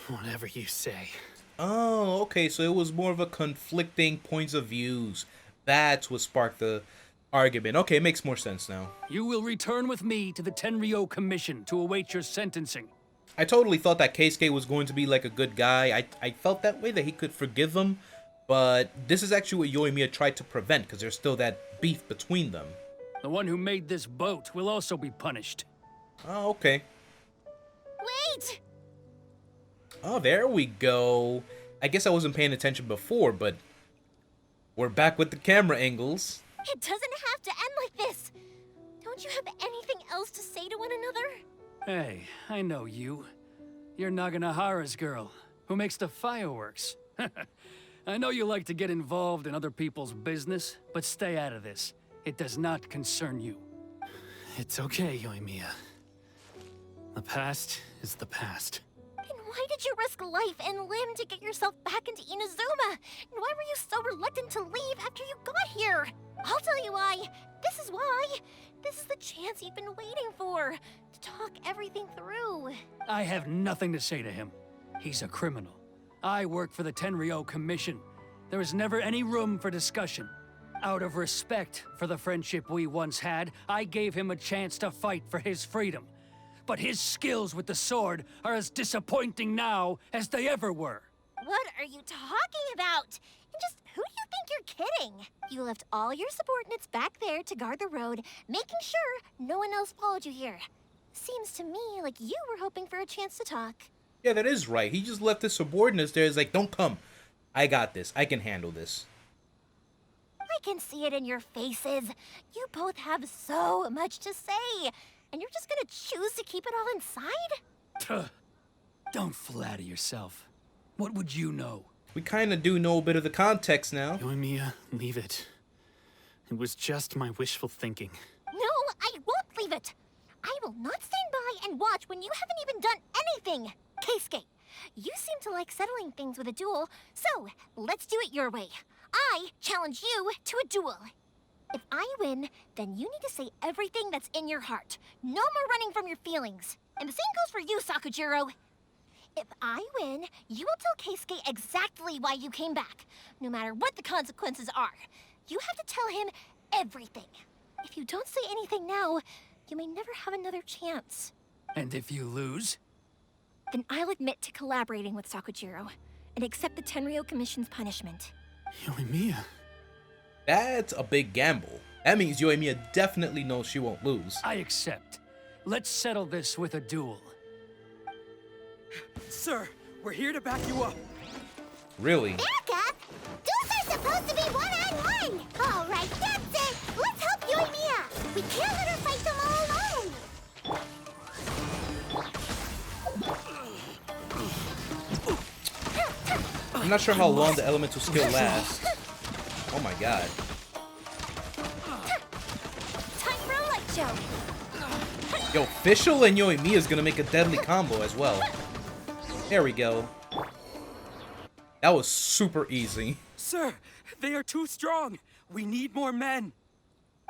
Whatever you say. Oh, okay, so it was more of a conflicting points of views. That's what sparked the argument. Okay, it makes more sense now. You will return with me to the Tenryou Commission to await your sentencing. I totally thought that Keisuke was going to be like a good guy. I felt that way, that he could forgive him. But this is actually what Yoimiya tried to prevent, because there's still that beef between them. The one who made this boat will also be punished. Oh, okay. Wait! Oh, there we go. I guess I wasn't paying attention before, but we're back with the camera angles. It doesn't have to end like this. Don't you have anything else to say to one another? Hey, I know you. You're Naganohara's girl, who makes the fireworks. I know you like to get involved in other people's business, but stay out of this. It does not concern you. It's okay, Yoimiya. The past is the past. And why did you risk life and limb to get yourself back into Inazuma? And why were you so reluctant to leave after you got here? I'll tell you why. This is why. This is the chance you've been waiting for, to talk everything through. I have nothing to say to him. He's a criminal. I work for the Tenryou Commission. There is never any room for discussion. Out of respect for the friendship we once had, I gave him a chance to fight for his freedom. But his skills with the sword are as disappointing now as they ever were. What are you talking about? And just who do you think you're kidding? You left all your subordinates back there to guard the road, making sure no one else followed you here. Seems to me like you were hoping for a chance to talk. Yeah, that is right. He just left his subordinates there. He's like, don't come. I got this. I can handle this. I can see it in your faces. You both have so much to say. And you're just gonna choose to keep it all inside? Don't flatter yourself. What would you know? We kind of do know a bit of the context now. Yoimiya, leave it. It was just my wishful thinking. No, I won't leave it. I will not stand by and watch when you haven't even done anything. Keisuke, you seem to like settling things with a duel, so let's do it your way. I challenge you to a duel. If I win, then you need to say everything that's in your heart. No more running from your feelings. And the same goes for you, Sakujiro. If I win, you will tell Keisuke exactly why you came back, no matter what the consequences are. You have to tell him everything. If you don't say anything now, you may never have another chance. And if you lose? Then I'll admit to collaborating with Sakujiro and accept the Tenryou Commission's punishment. Yoimiya. That's a big gamble. That means Yoimiya definitely knows she won't lose. I accept. Let's settle this with a duel. Sir, we're here to back you up. Really? Back up? Duels are supposed to be one-on-one! All right, that's it! Let's help Yoimiya! We can't let her fight them all alone! I'm not sure how long the elemental skill lasts. Oh my god. Time for a light show. Yo, Fischl and Yoimiya is gonna make a deadly combo as well. There we go. That was super easy. Sir, they are too strong. We need more men.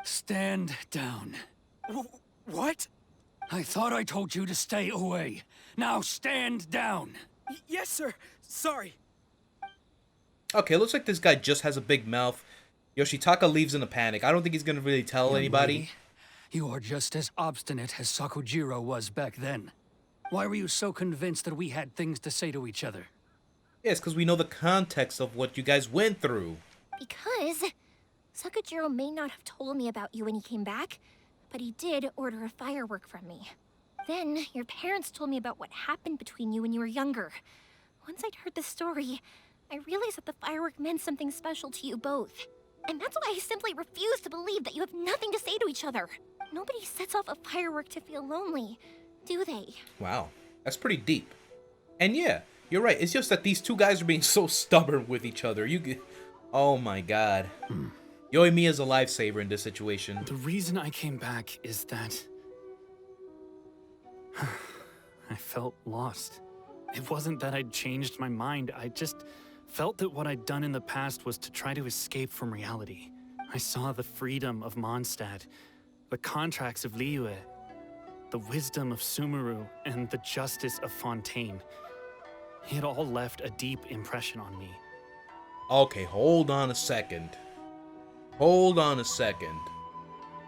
Stand down. What? I thought I told you to stay away. Now stand down. Yes, sir. Sorry. Okay, looks like this guy just has a big mouth. Yoshitaka leaves in a panic. I don't think he's gonna really tell Young anybody. lady, you are just as obstinate as Sakujiro was back then. Why were you so convinced that we had things to say to each other? Yes, because we know the context of what you guys went through. Because Sakujiro may not have told me about you when he came back, but he did order a firework from me. Then your parents told me about what happened between you when you were younger. Once I'd heard the story, I realized that the firework meant something special to you both. And that's why I simply refuse to believe that you have nothing to say to each other. Nobody sets off a firework to feel lonely, do they? Wow, That's pretty deep. And yeah, you're right. It's just that these two guys are being so stubborn with each other. Oh my god. Yoimiya is a lifesaver in this situation. The reason I came back is that I felt lost. It wasn't that I'd changed my mind. I just felt that what I'd done in the past was to try to escape from reality. I saw the freedom of Mondstadt, the contracts of Liyue, the wisdom of Sumeru, and the justice of Fontaine. It all left a deep impression on me. Okay, hold on a second. Hold on a second.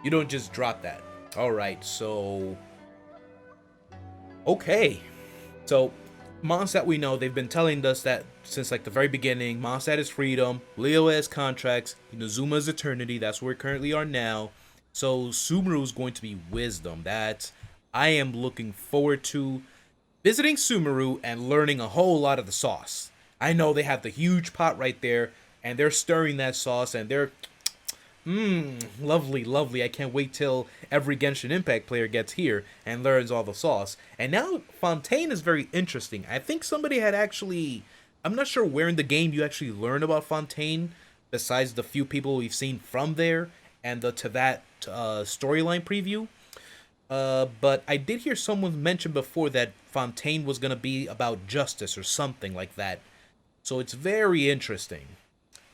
You don't just drop that. Alright, so... Okay. So, Mondstadt, we know, they've been telling us that since like the very beginning. Mondstadt is freedom, Liyue has contracts, Inazuma is eternity, that's where we currently are now. So, Sumeru is going to be wisdom. That I am looking forward to visiting Sumeru and learning a whole lot of the sauce. I know they have the huge pot right there, and they're stirring that sauce, and they're... lovely, lovely. I can't wait till every Genshin Impact player gets here and learns all the sauce. And now Fontaine is very interesting. I think somebody had actually... I'm not sure where in the game you actually learn about Fontaine, besides the few people we've seen from there and the Teyvat storyline preview. But I did hear someone mention before that Fontaine was going to be about justice or something like that. So it's very interesting.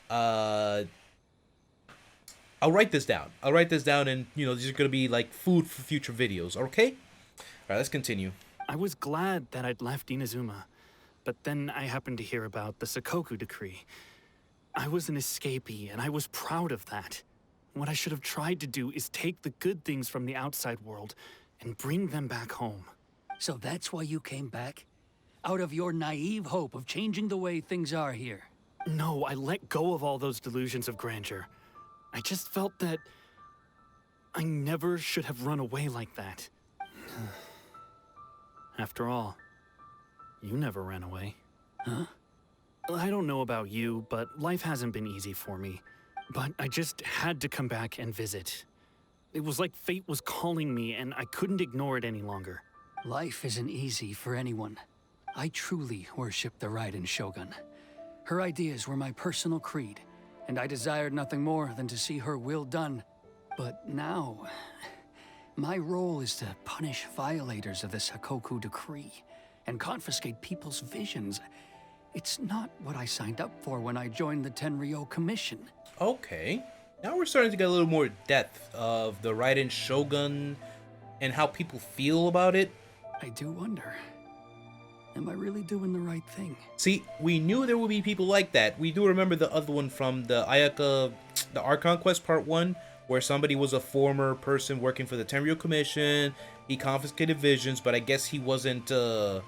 I'll write this down. I'll write this down, and, you know, these are going to be, like, food for future videos, okay? Alright, let's continue. I was glad that I'd left Inazuma, but then I happened to hear about the Sakoku decree. I was an escapee, and I was proud of that. What I should have tried to do is take the good things from the outside world and bring them back home. So that's why you came back? Out of your naive hope of changing the way things are here? No, I let go of all those delusions of grandeur. I just felt that I never should have run away like that. After all, you never ran away. Huh? I don't know about you, but life hasn't been easy for me. But I just had to come back and visit. It was like fate was calling me, and I couldn't ignore it any longer. Life isn't easy for anyone. I truly worship the Raiden Shogun. Her ideas were my personal creed, and I desired nothing more than to see her will done. But now, my role is to punish violators of the Sakoku decree and confiscate people's visions. It's not what I signed up for when I joined the Tenryou Commission. Okay. Now we're starting to get a little more depth of the Raiden Shogun and how people feel about it. I do wonder, am I really doing the right thing? See, we knew there would be people like that. We do remember the other one from the Ayaka, the Archon Quest Part 1, where somebody was a former person working for the Tenryou Commission. He confiscated visions, but I guess he wasn't doing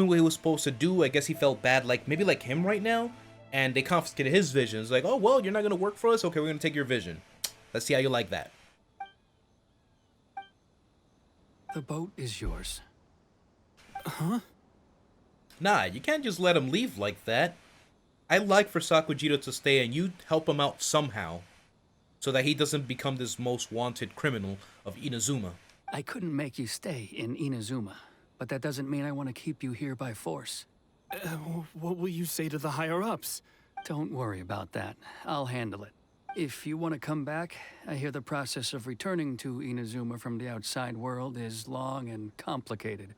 what he was supposed to do. I guess he felt bad, like maybe like him right now, and they confiscated his visions. Like, oh, well, you're not going to work for us? Okay, we're going to take your vision. Let's see how you like that. The boat is yours. Huh? Nah, you can't just let him leave like that. I'd like for Sakujiro to stay and you help him out somehow, so that he doesn't become this most wanted criminal of Inazuma. I couldn't make you stay in Inazuma, but that doesn't mean I want to keep you here by force. What will you say to the higher-ups? Don't worry about that. I'll handle it. If you want to come back, I hear the process of returning to Inazuma from the outside world is long and complicated,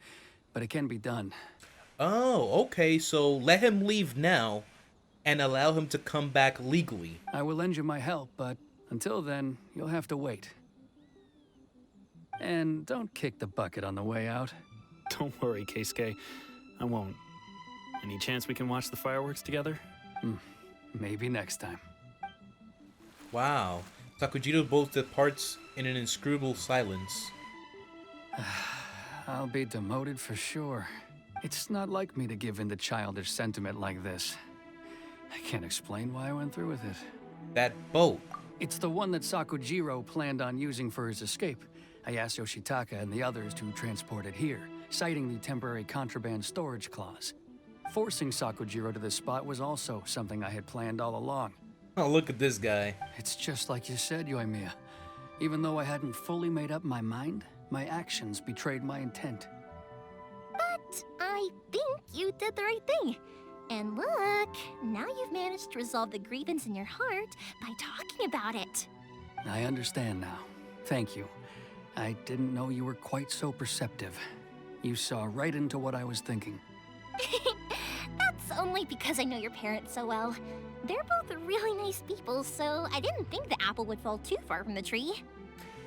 but it can be done. Oh, okay, so let him leave now and allow him to come back legally. I will lend you my help, but until then, you'll have to wait. And don't kick the bucket on the way out. Don't worry, Keisuke. I won't. Any chance we can watch the fireworks together? Maybe next time. Wow. Sakujiro both departs in an inscrutable silence. I'll be demoted for sure. It's not like me to give in to childish sentiment like this. I can't explain why I went through with it. That boat. It's the one that Sakujiro planned on using for his escape. I asked Yoshitaka and the others to transport it here, citing the temporary contraband storage clause. Forcing Sakujiro to this spot was also something I had planned all along. Oh, look at this guy. It's just like you said, Yoimiya. Even though I hadn't fully made up my mind, my actions betrayed my intent. you did the right thing. And look, now you've managed to resolve the grievance in your heart by talking about it. I understand now. Thank you. I didn't know you were quite so perceptive. You saw right into what I was thinking. That's only because I know your parents so well. They're both really nice people, so I didn't think the apple would fall too far from the tree.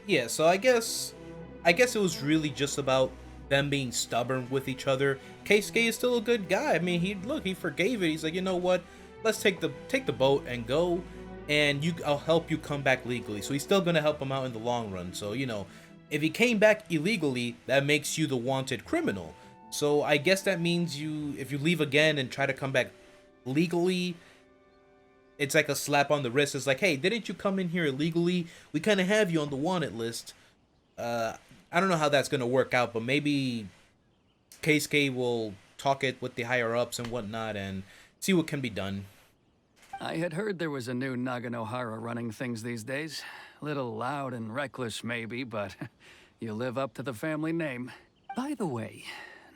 Yeah, so I guess it was really just about them being stubborn with each other. Keisuke is still a good guy. I mean, he forgave it. He's like, you know what? Let's take the boat and go, and I'll help you come back legally. So he's still gonna help him out in the long run. So, you know, if he came back illegally, that makes you the wanted criminal. So I guess that means if you leave again and try to come back legally, it's like a slap on the wrist. It's like, hey, didn't you come in here illegally? We kind of have you on the wanted list. I don't know how that's going to work out, but maybe Keisuke will talk it with the higher-ups and whatnot and see what can be done. I had heard there was a new Naganohara running things these days. Little loud and reckless, maybe, but you live up to the family name. By the way,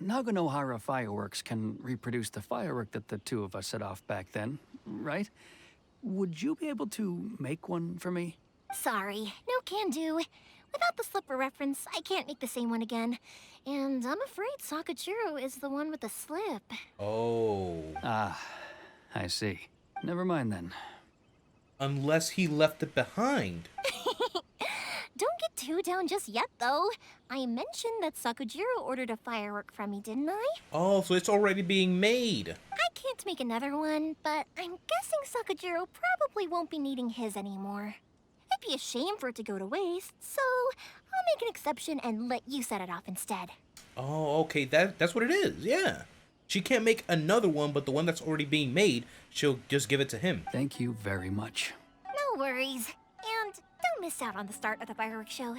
Naganohara fireworks can reproduce the firework that the two of us set off back then, right? Would you be able to make one for me? Sorry, no can do. Without the slipper reference, I can't make the same one again. And I'm afraid Sakujiro is the one with the slip. Oh. Ah, I see. Never mind then. Unless he left it behind. Don't get too down just yet, though. I mentioned that Sakujiro ordered a firework from me, didn't I? Oh, so it's already being made. I can't make another one, but I'm guessing Sakujiro probably won't be needing his anymore. It'd be a shame for it to go to waste, so I'll make an exception and let you set it off instead. Oh, okay, that's what it is, yeah. She can't make another one, but the one that's already being made, she'll just give it to him. Thank you very much. No worries. And don't miss out on the start of the fireworks show.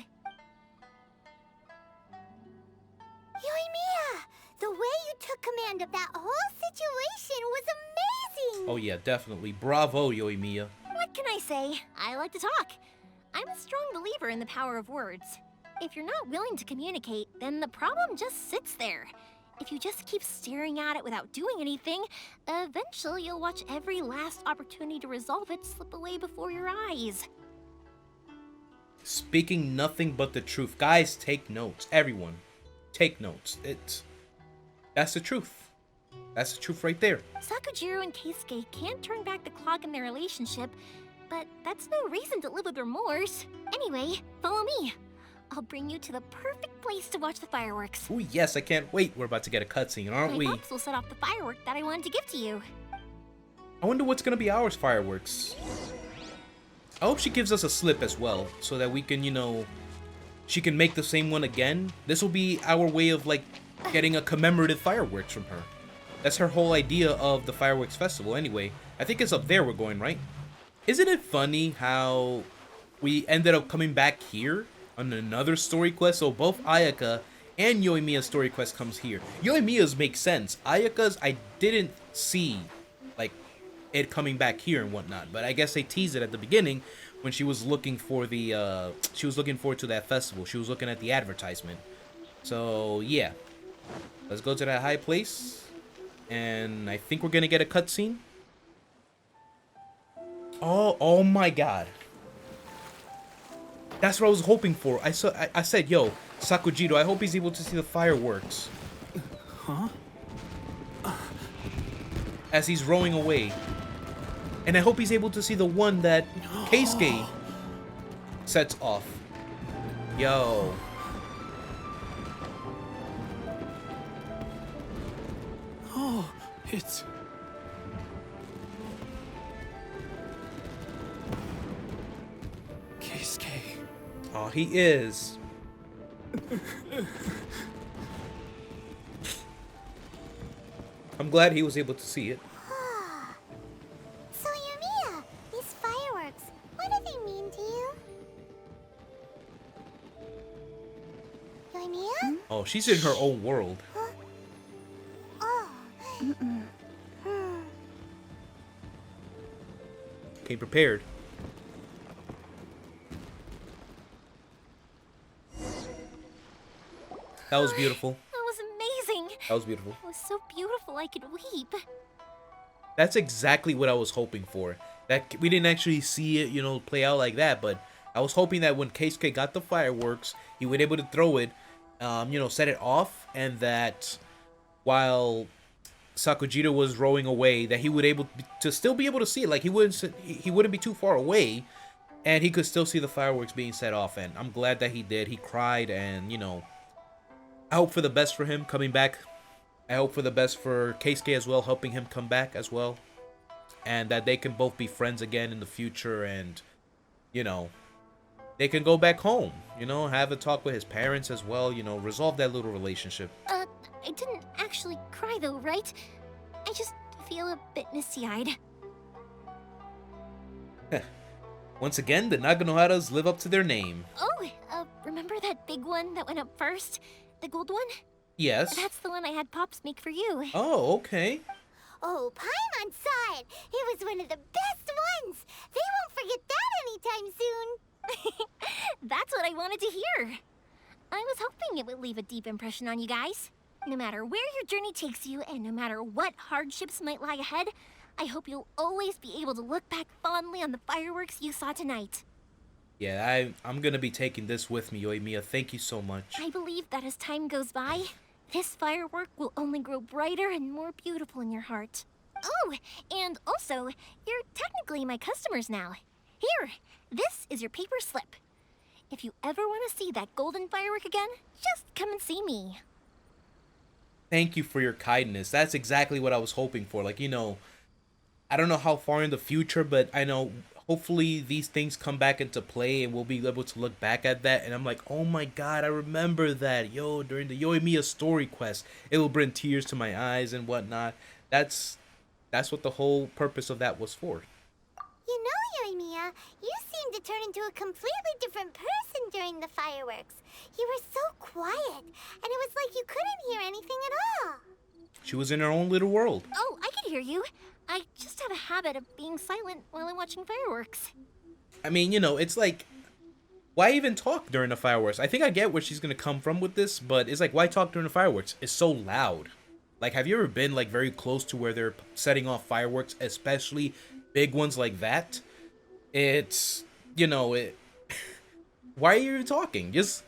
Yoimiya! The way you took command of that whole situation was amazing! Oh yeah, definitely. Bravo, Yoimiya. What can I say? I like to talk. I'm a strong believer in the power of words. If you're not willing to communicate, then the problem just sits there. If you just keep staring at it without doing anything, eventually you'll watch every last opportunity to resolve it slip away before your eyes. Speaking nothing but the truth. Guys, take notes. Everyone, take notes. That's the truth. That's the truth right there. Sakujiro and Keisuke can't turn back the clock in their relationship, but that's no reason to live with remorse. Anyway, follow me. I'll bring you to the perfect place to watch the fireworks. Oh yes, I can't wait. We're about to get a cutscene, aren't we? My pops will set off the firework that I wanted to give to you. I wonder what's gonna be ours fireworks. I hope she gives us a slip as well, so that we can, you know, she can make the same one again. This will be our way of, like, getting a commemorative fireworks from her. That's her whole idea of the fireworks festival anyway. I think it's up there we're going, right? Isn't it funny how we ended up coming back here on another story quest? So both Ayaka and Yoimiya's story quest comes here. Yoimiya's makes sense. Ayaka's, I didn't see, like, it coming back here and whatnot, but I guess they teased it at the beginning when she was looking for the she was looking forward to that festival. She was looking at the advertisement. So yeah, let's go to that high place, and I think we're gonna get a cutscene. Oh my god, that's what I was hoping for. I said, yo, Sakujiro, I hope he's able to see the fireworks. Huh? As he's rowing away. And I hope he's able to see the one that Keisuke sets off. Yo. Oh, it's... Keisuke. Oh, he is. I'm glad he was able to see it. So, Yoimiya, these fireworks, what do they mean to you? Yoimiya? Oh, she's in her own world. Huh? Oh. Came prepared. That was beautiful. That was amazing. That was beautiful. It was so beautiful I could weep. That's exactly what I was hoping for. That we didn't actually see it, you know, play out like that, but I was hoping that when Keisuke got the fireworks, he would be able to throw it, you know, set it off, and that while Sakujiro was rowing away, that he would able to still be able to see it. Like he wouldn't be too far away, and he could still see the fireworks being set off. And I'm glad that he did. He cried, and you know, I hope for the best for him coming back. I hope for the best for Keisuke as well, helping him come back as well, and that they can both be friends again in the future, and you know, they can go back home. You know, have a talk with his parents as well. You know, resolve that little relationship. I didn't actually cry though, right? I just feel a bit misty-eyed. Once again, the Naganoharas live up to their name. Oh, remember that big one that went up first? The gold one? Yes. That's the one I had Pops make for you. Oh, okay. Oh, Paimon saw it. It was one of the best ones. They won't forget that anytime soon. That's what I wanted to hear. I was hoping it would leave a deep impression on you guys. No matter where your journey takes you, and no matter what hardships might lie ahead, I hope you'll always be able to look back fondly on the fireworks you saw tonight. Yeah, I'm gonna be taking this with me, Yoimiya. Thank you so much. I believe that as time goes by, this firework will only grow brighter and more beautiful in your heart. Oh, and also, you're technically my customers now. Here, this is your paper slip. If you ever want to see that golden firework again, just come and see me. Thank you for your kindness. That's exactly what I was hoping for. Like, you know, I don't know how far in the future, but I know hopefully these things come back into play and we'll be able to look back at that. And I'm like, oh my god, I remember that. Yo, during the Yoimiya story quest, it will bring tears to my eyes and whatnot. That's what the whole purpose of that was for. You know, Yoimiya, you seemed to turn into a completely different person during the fireworks. You were so quiet, and it was like you couldn't hear anything at all. She was in her own little world. Oh, I can hear you. I just have a habit of being silent while I'm watching fireworks. I mean, you know, it's like, why even talk during the fireworks? I think I get where she's gonna come from with this, but it's like, why talk during the fireworks? It's so loud. Like, have you ever been like very close to where they're setting off fireworks, especially big ones like that? It's, you know, why are you even talking? Just,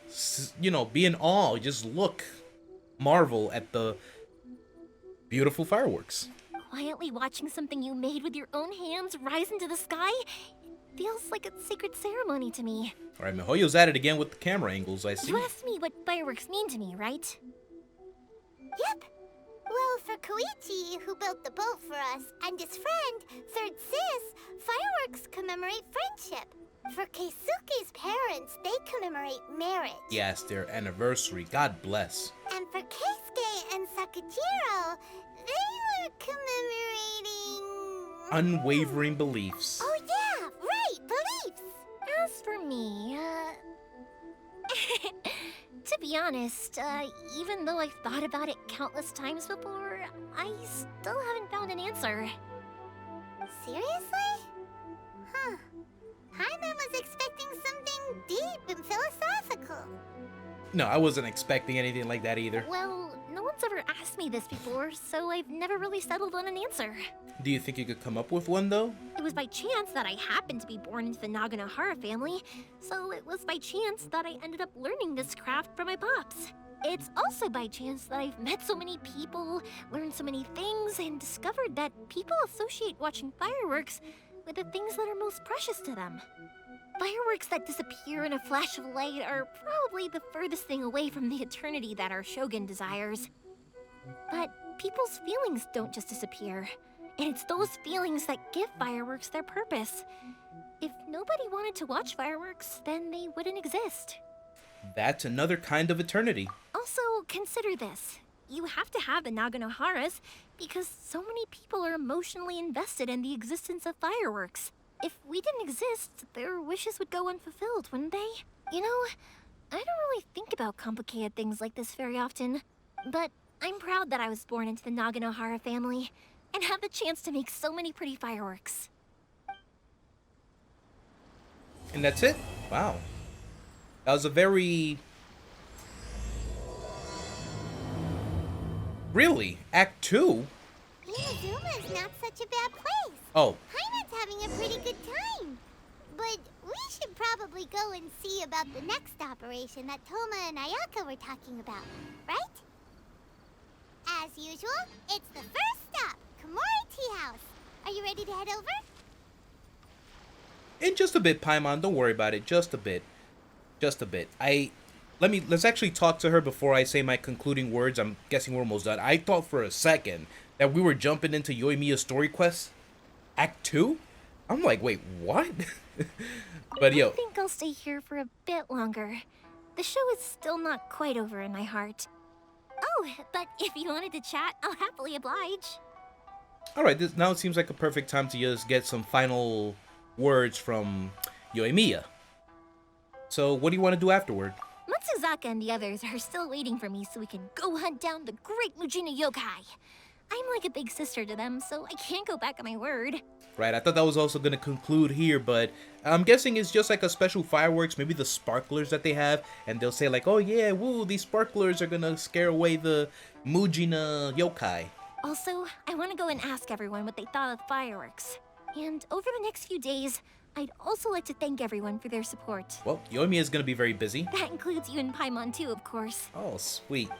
you know, be in awe. Just look, marvel at the beautiful fireworks. Quietly watching something you made with your own hands rise into the sky feels like a sacred ceremony to me. All right, Mihoyo's at it again with the camera angles, I see. You asked me what fireworks mean to me, right? Yep. Well, for Koichi, who built the boat for us, and his friend, Third Sis, fireworks commemorate friendship. For Keisuke's parents, they commemorate marriage. Yes, their anniversary. God bless. And for Keisuke and Sakujiro, they were commemorating... Unwavering beliefs. Oh yeah, right, beliefs! As for me, to be honest, even though I've thought about it countless times before, I still haven't found an answer. Seriously? Huh. Paimon was expecting something deep and philosophical. No, I wasn't expecting anything like that either. Well, no one's ever asked me this before, so I've never really settled on an answer. Do you think you could come up with one, though? It was by chance that I happened to be born into the Naganohara family, so it was by chance that I ended up learning this craft from my pops. It's also by chance that I've met so many people, learned so many things, and discovered that people associate watching fireworks with the things that are most precious to them. Fireworks that disappear in a flash of light are probably the furthest thing away from the eternity that our shogun desires. But people's feelings don't just disappear, and it's those feelings that give fireworks their purpose. If nobody wanted to watch fireworks, then they wouldn't exist. That's another kind of eternity. Also, consider this. You have to have the Naganoharas because so many people are emotionally invested in the existence of fireworks. If we didn't exist, their wishes would go unfulfilled, wouldn't they? You know, I don't really think about complicated things like this very often, but I'm proud that I was born into the Naganohara family and have the chance to make so many pretty fireworks. And that's it? Wow. That was a very Really? Act 2? Inazuma is not such a bad place. Oh. Paimon's having a pretty good time. But we should probably go and see about the next operation that Toma and Ayaka were talking about, right? As usual, it's the first stop, Komori Tea House. Are you ready to head over? In just a bit, Paimon. Don't worry about it. Just a bit. Just a bit. Let's actually talk to her before I say my concluding words. I'm guessing we're almost done. I thought for a second that we were jumping into Yoimiya's story quest. Act 2? I'm like, wait, what? But yo. I think I'll stay here for a bit longer. The show is still not quite over in my heart. Oh, but if you wanted to chat, I'll happily oblige. Alright, now it seems like a perfect time to just get some final words from Yoimiya. So, what do you want to do afterward? Matsuzaka and the others are still waiting for me so we can go hunt down the great Mujina yokai. I'm like a big sister to them, so I can't go back on my word. Right, I thought that was also going to conclude here, but I'm guessing it's just like a special fireworks, maybe the sparklers that they have, and they'll say like, oh yeah, woo, these sparklers are going to scare away the Mujina yokai. Also, I want to go and ask everyone what they thought of the fireworks. And over the next few days, I'd also like to thank everyone for their support. Well, Yoimiya is going to be very busy. That includes you and Paimon too, of course. Oh, sweet.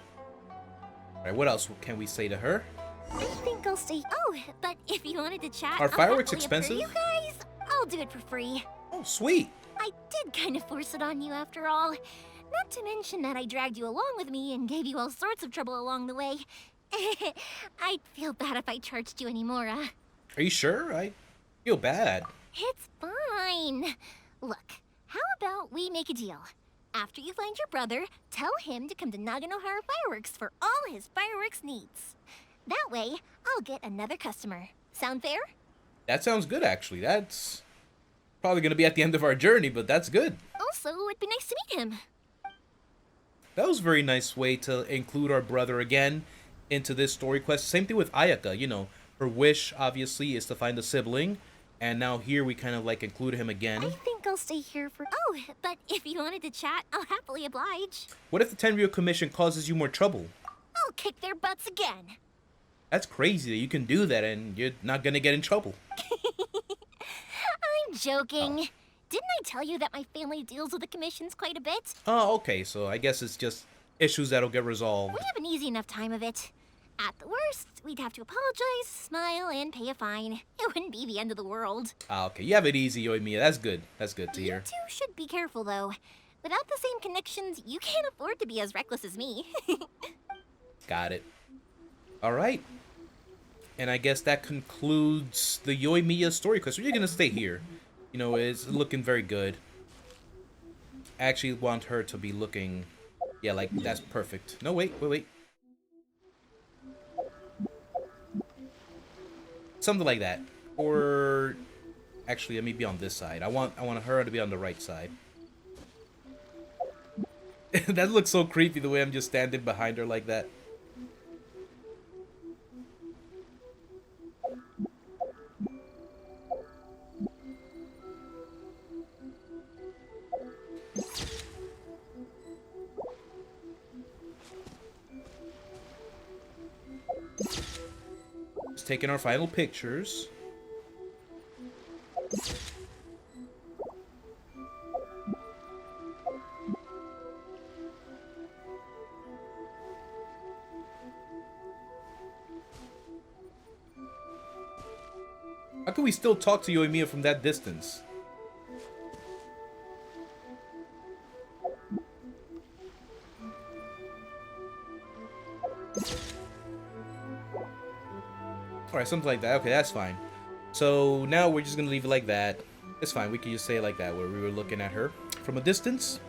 Alright, what else can we say to her? I think I'll stay. Oh, but if you wanted to chat, Are fireworks expensive? You guys, I'll do it for free. Oh, sweet. I did kind of force it on you after all. Not to mention that I dragged you along with me and gave you all sorts of trouble along the way. I'd feel bad if I charged you anymore, Are you sure? I feel bad. It's fine. Look, how about we make a deal? After you find your brother, tell him to come to Naganohara Fireworks for all his fireworks needs. That way, I'll get another customer. Sound fair? That sounds good, actually. That's probably going to be at the end of our journey, but that's good. Also, it'd be nice to meet him. That was a very nice way to include our brother again into this story quest. Same thing with Ayaka, you know. Her wish, obviously, is to find a sibling. And now here we kind of like include him again. I think I'll stay here for... Oh, but if you wanted to chat, I'll happily oblige. What if the Tenryou Commission causes you more trouble? I'll kick their butts again. That's crazy that you can do that and you're not gonna get in trouble. I'm joking. Didn't I tell you that my family deals with the commissions quite a bit? Oh, okay, so I guess it's just issues that'll get resolved. We have an easy enough time of it. At the worst, we'd have to apologize, smile, and pay a fine. It wouldn't be the end of the world. Ah, okay, you have it easy, Yoimiya. That's good. That's good to hear. You two should be careful, though. Without the same connections, you can't afford to be as reckless as me. Got it. Alright. And I guess that concludes the Yoimiya story quest. So you're gonna stay here. You know, it's looking very good. I actually want her to be looking... Yeah, like, that's perfect. No, wait. Something like that. Or... Actually, let me be on this side. I want her to be on the right side. That looks so creepy, the way I'm just standing behind her like that. Just taking our final pictures. How can we still talk to Yoimiya from that distance? Alright, something like that. Okay, that's fine. So now we're just gonna leave it like that. It's fine, we can just say it like that, where we were looking at her from a distance.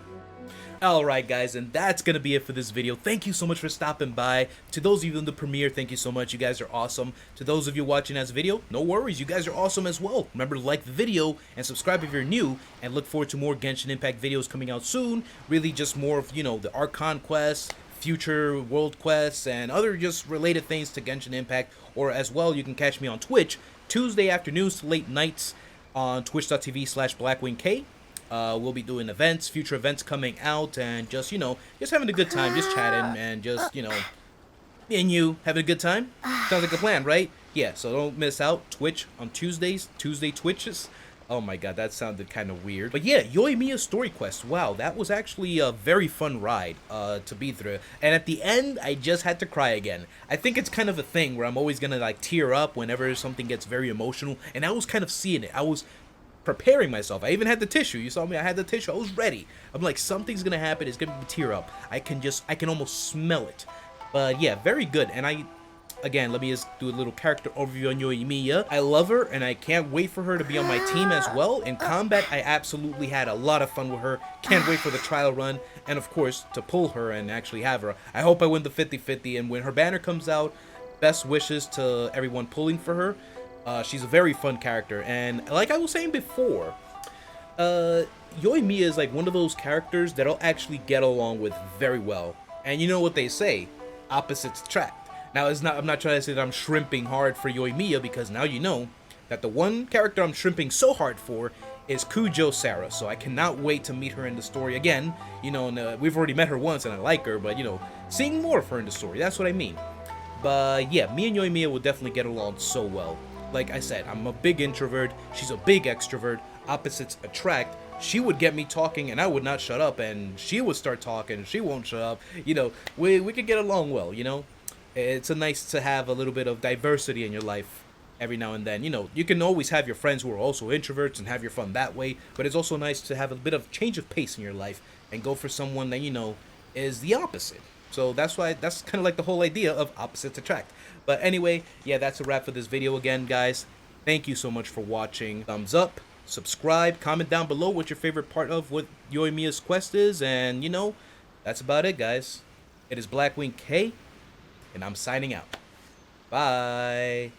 Alright guys, and that's gonna be it for this video. Thank you so much for stopping by. To those of you in the premiere, thank you so much. You guys are awesome. To those of you watching as a video, no worries, you guys are awesome as well. Remember to like the video and subscribe if you're new, and look forward to more Genshin Impact videos coming out soon. Really just more of, you know, the Archon quests, future world quests, and other just related things to Genshin Impact. Or as well, you can catch me on Twitch Tuesday afternoons to late nights on twitch.tv/BlackwingKei. We'll be doing events, future events coming out, and just, you know, just having a good time, just chatting, and just, you know, And you having a good time? Sounds like a plan, right? Yeah, so don't miss out. Twitch on Tuesdays, Tuesday Twitches. Oh my god, that sounded kind of weird. But yeah, Yoimiya Story Quest. Wow, that was actually a very fun ride to be through. And at the end, I just had to cry again. I think it's kind of a thing where I'm always gonna like tear up whenever something gets very emotional. And I was kind of seeing it. I was preparing myself. I even had the tissue. You saw me, I had the tissue. I was ready. I'm like, something's gonna happen. It's gonna be tear up. I can almost smell it. But yeah, very good. And again, let me just do a little character overview on Yoimiya. I love her, and I can't wait for her to be on my team as well. In combat, I absolutely had a lot of fun with her. Can't wait for the trial run, and of course, to pull her and actually have her. I hope I win the 50-50, and when her banner comes out, best wishes to everyone pulling for her. She's a very fun character, and like I was saying before, Yoimiya is like one of those characters that I'll actually get along with very well. And you know what they say, opposites attract. Now, I'm not trying to say that I'm shrimping hard for Yoimiya, because now you know that the one character I'm shrimping so hard for is Kujo Sarah. So I cannot wait to meet her in the story again. You know, and, we've already met her once and I like her, but you know, seeing more of her in the story, that's what I mean. But yeah, me and Yoimiya will definitely get along so well. Like I said, I'm a big introvert, she's a big extrovert, opposites attract. She would get me talking and I would not shut up, and she would start talking, she won't shut up. You know, we could get along well, you know? It's nice to have a little bit of diversity in your life every now and then. You know, you can always have your friends who are also introverts and have your fun that way, but it's also nice to have a bit of change of pace in your life and go for someone that, you know, is the opposite. So that's kind of like the whole idea of opposites attract. But anyway, yeah, that's a wrap for this video again, guys. Thank you so much for watching. Thumbs up, subscribe, comment down below what your favorite part of what Yoimiya's quest is, and, you know, that's about it, guys. It is BlackwingKei, and I'm signing out. Bye.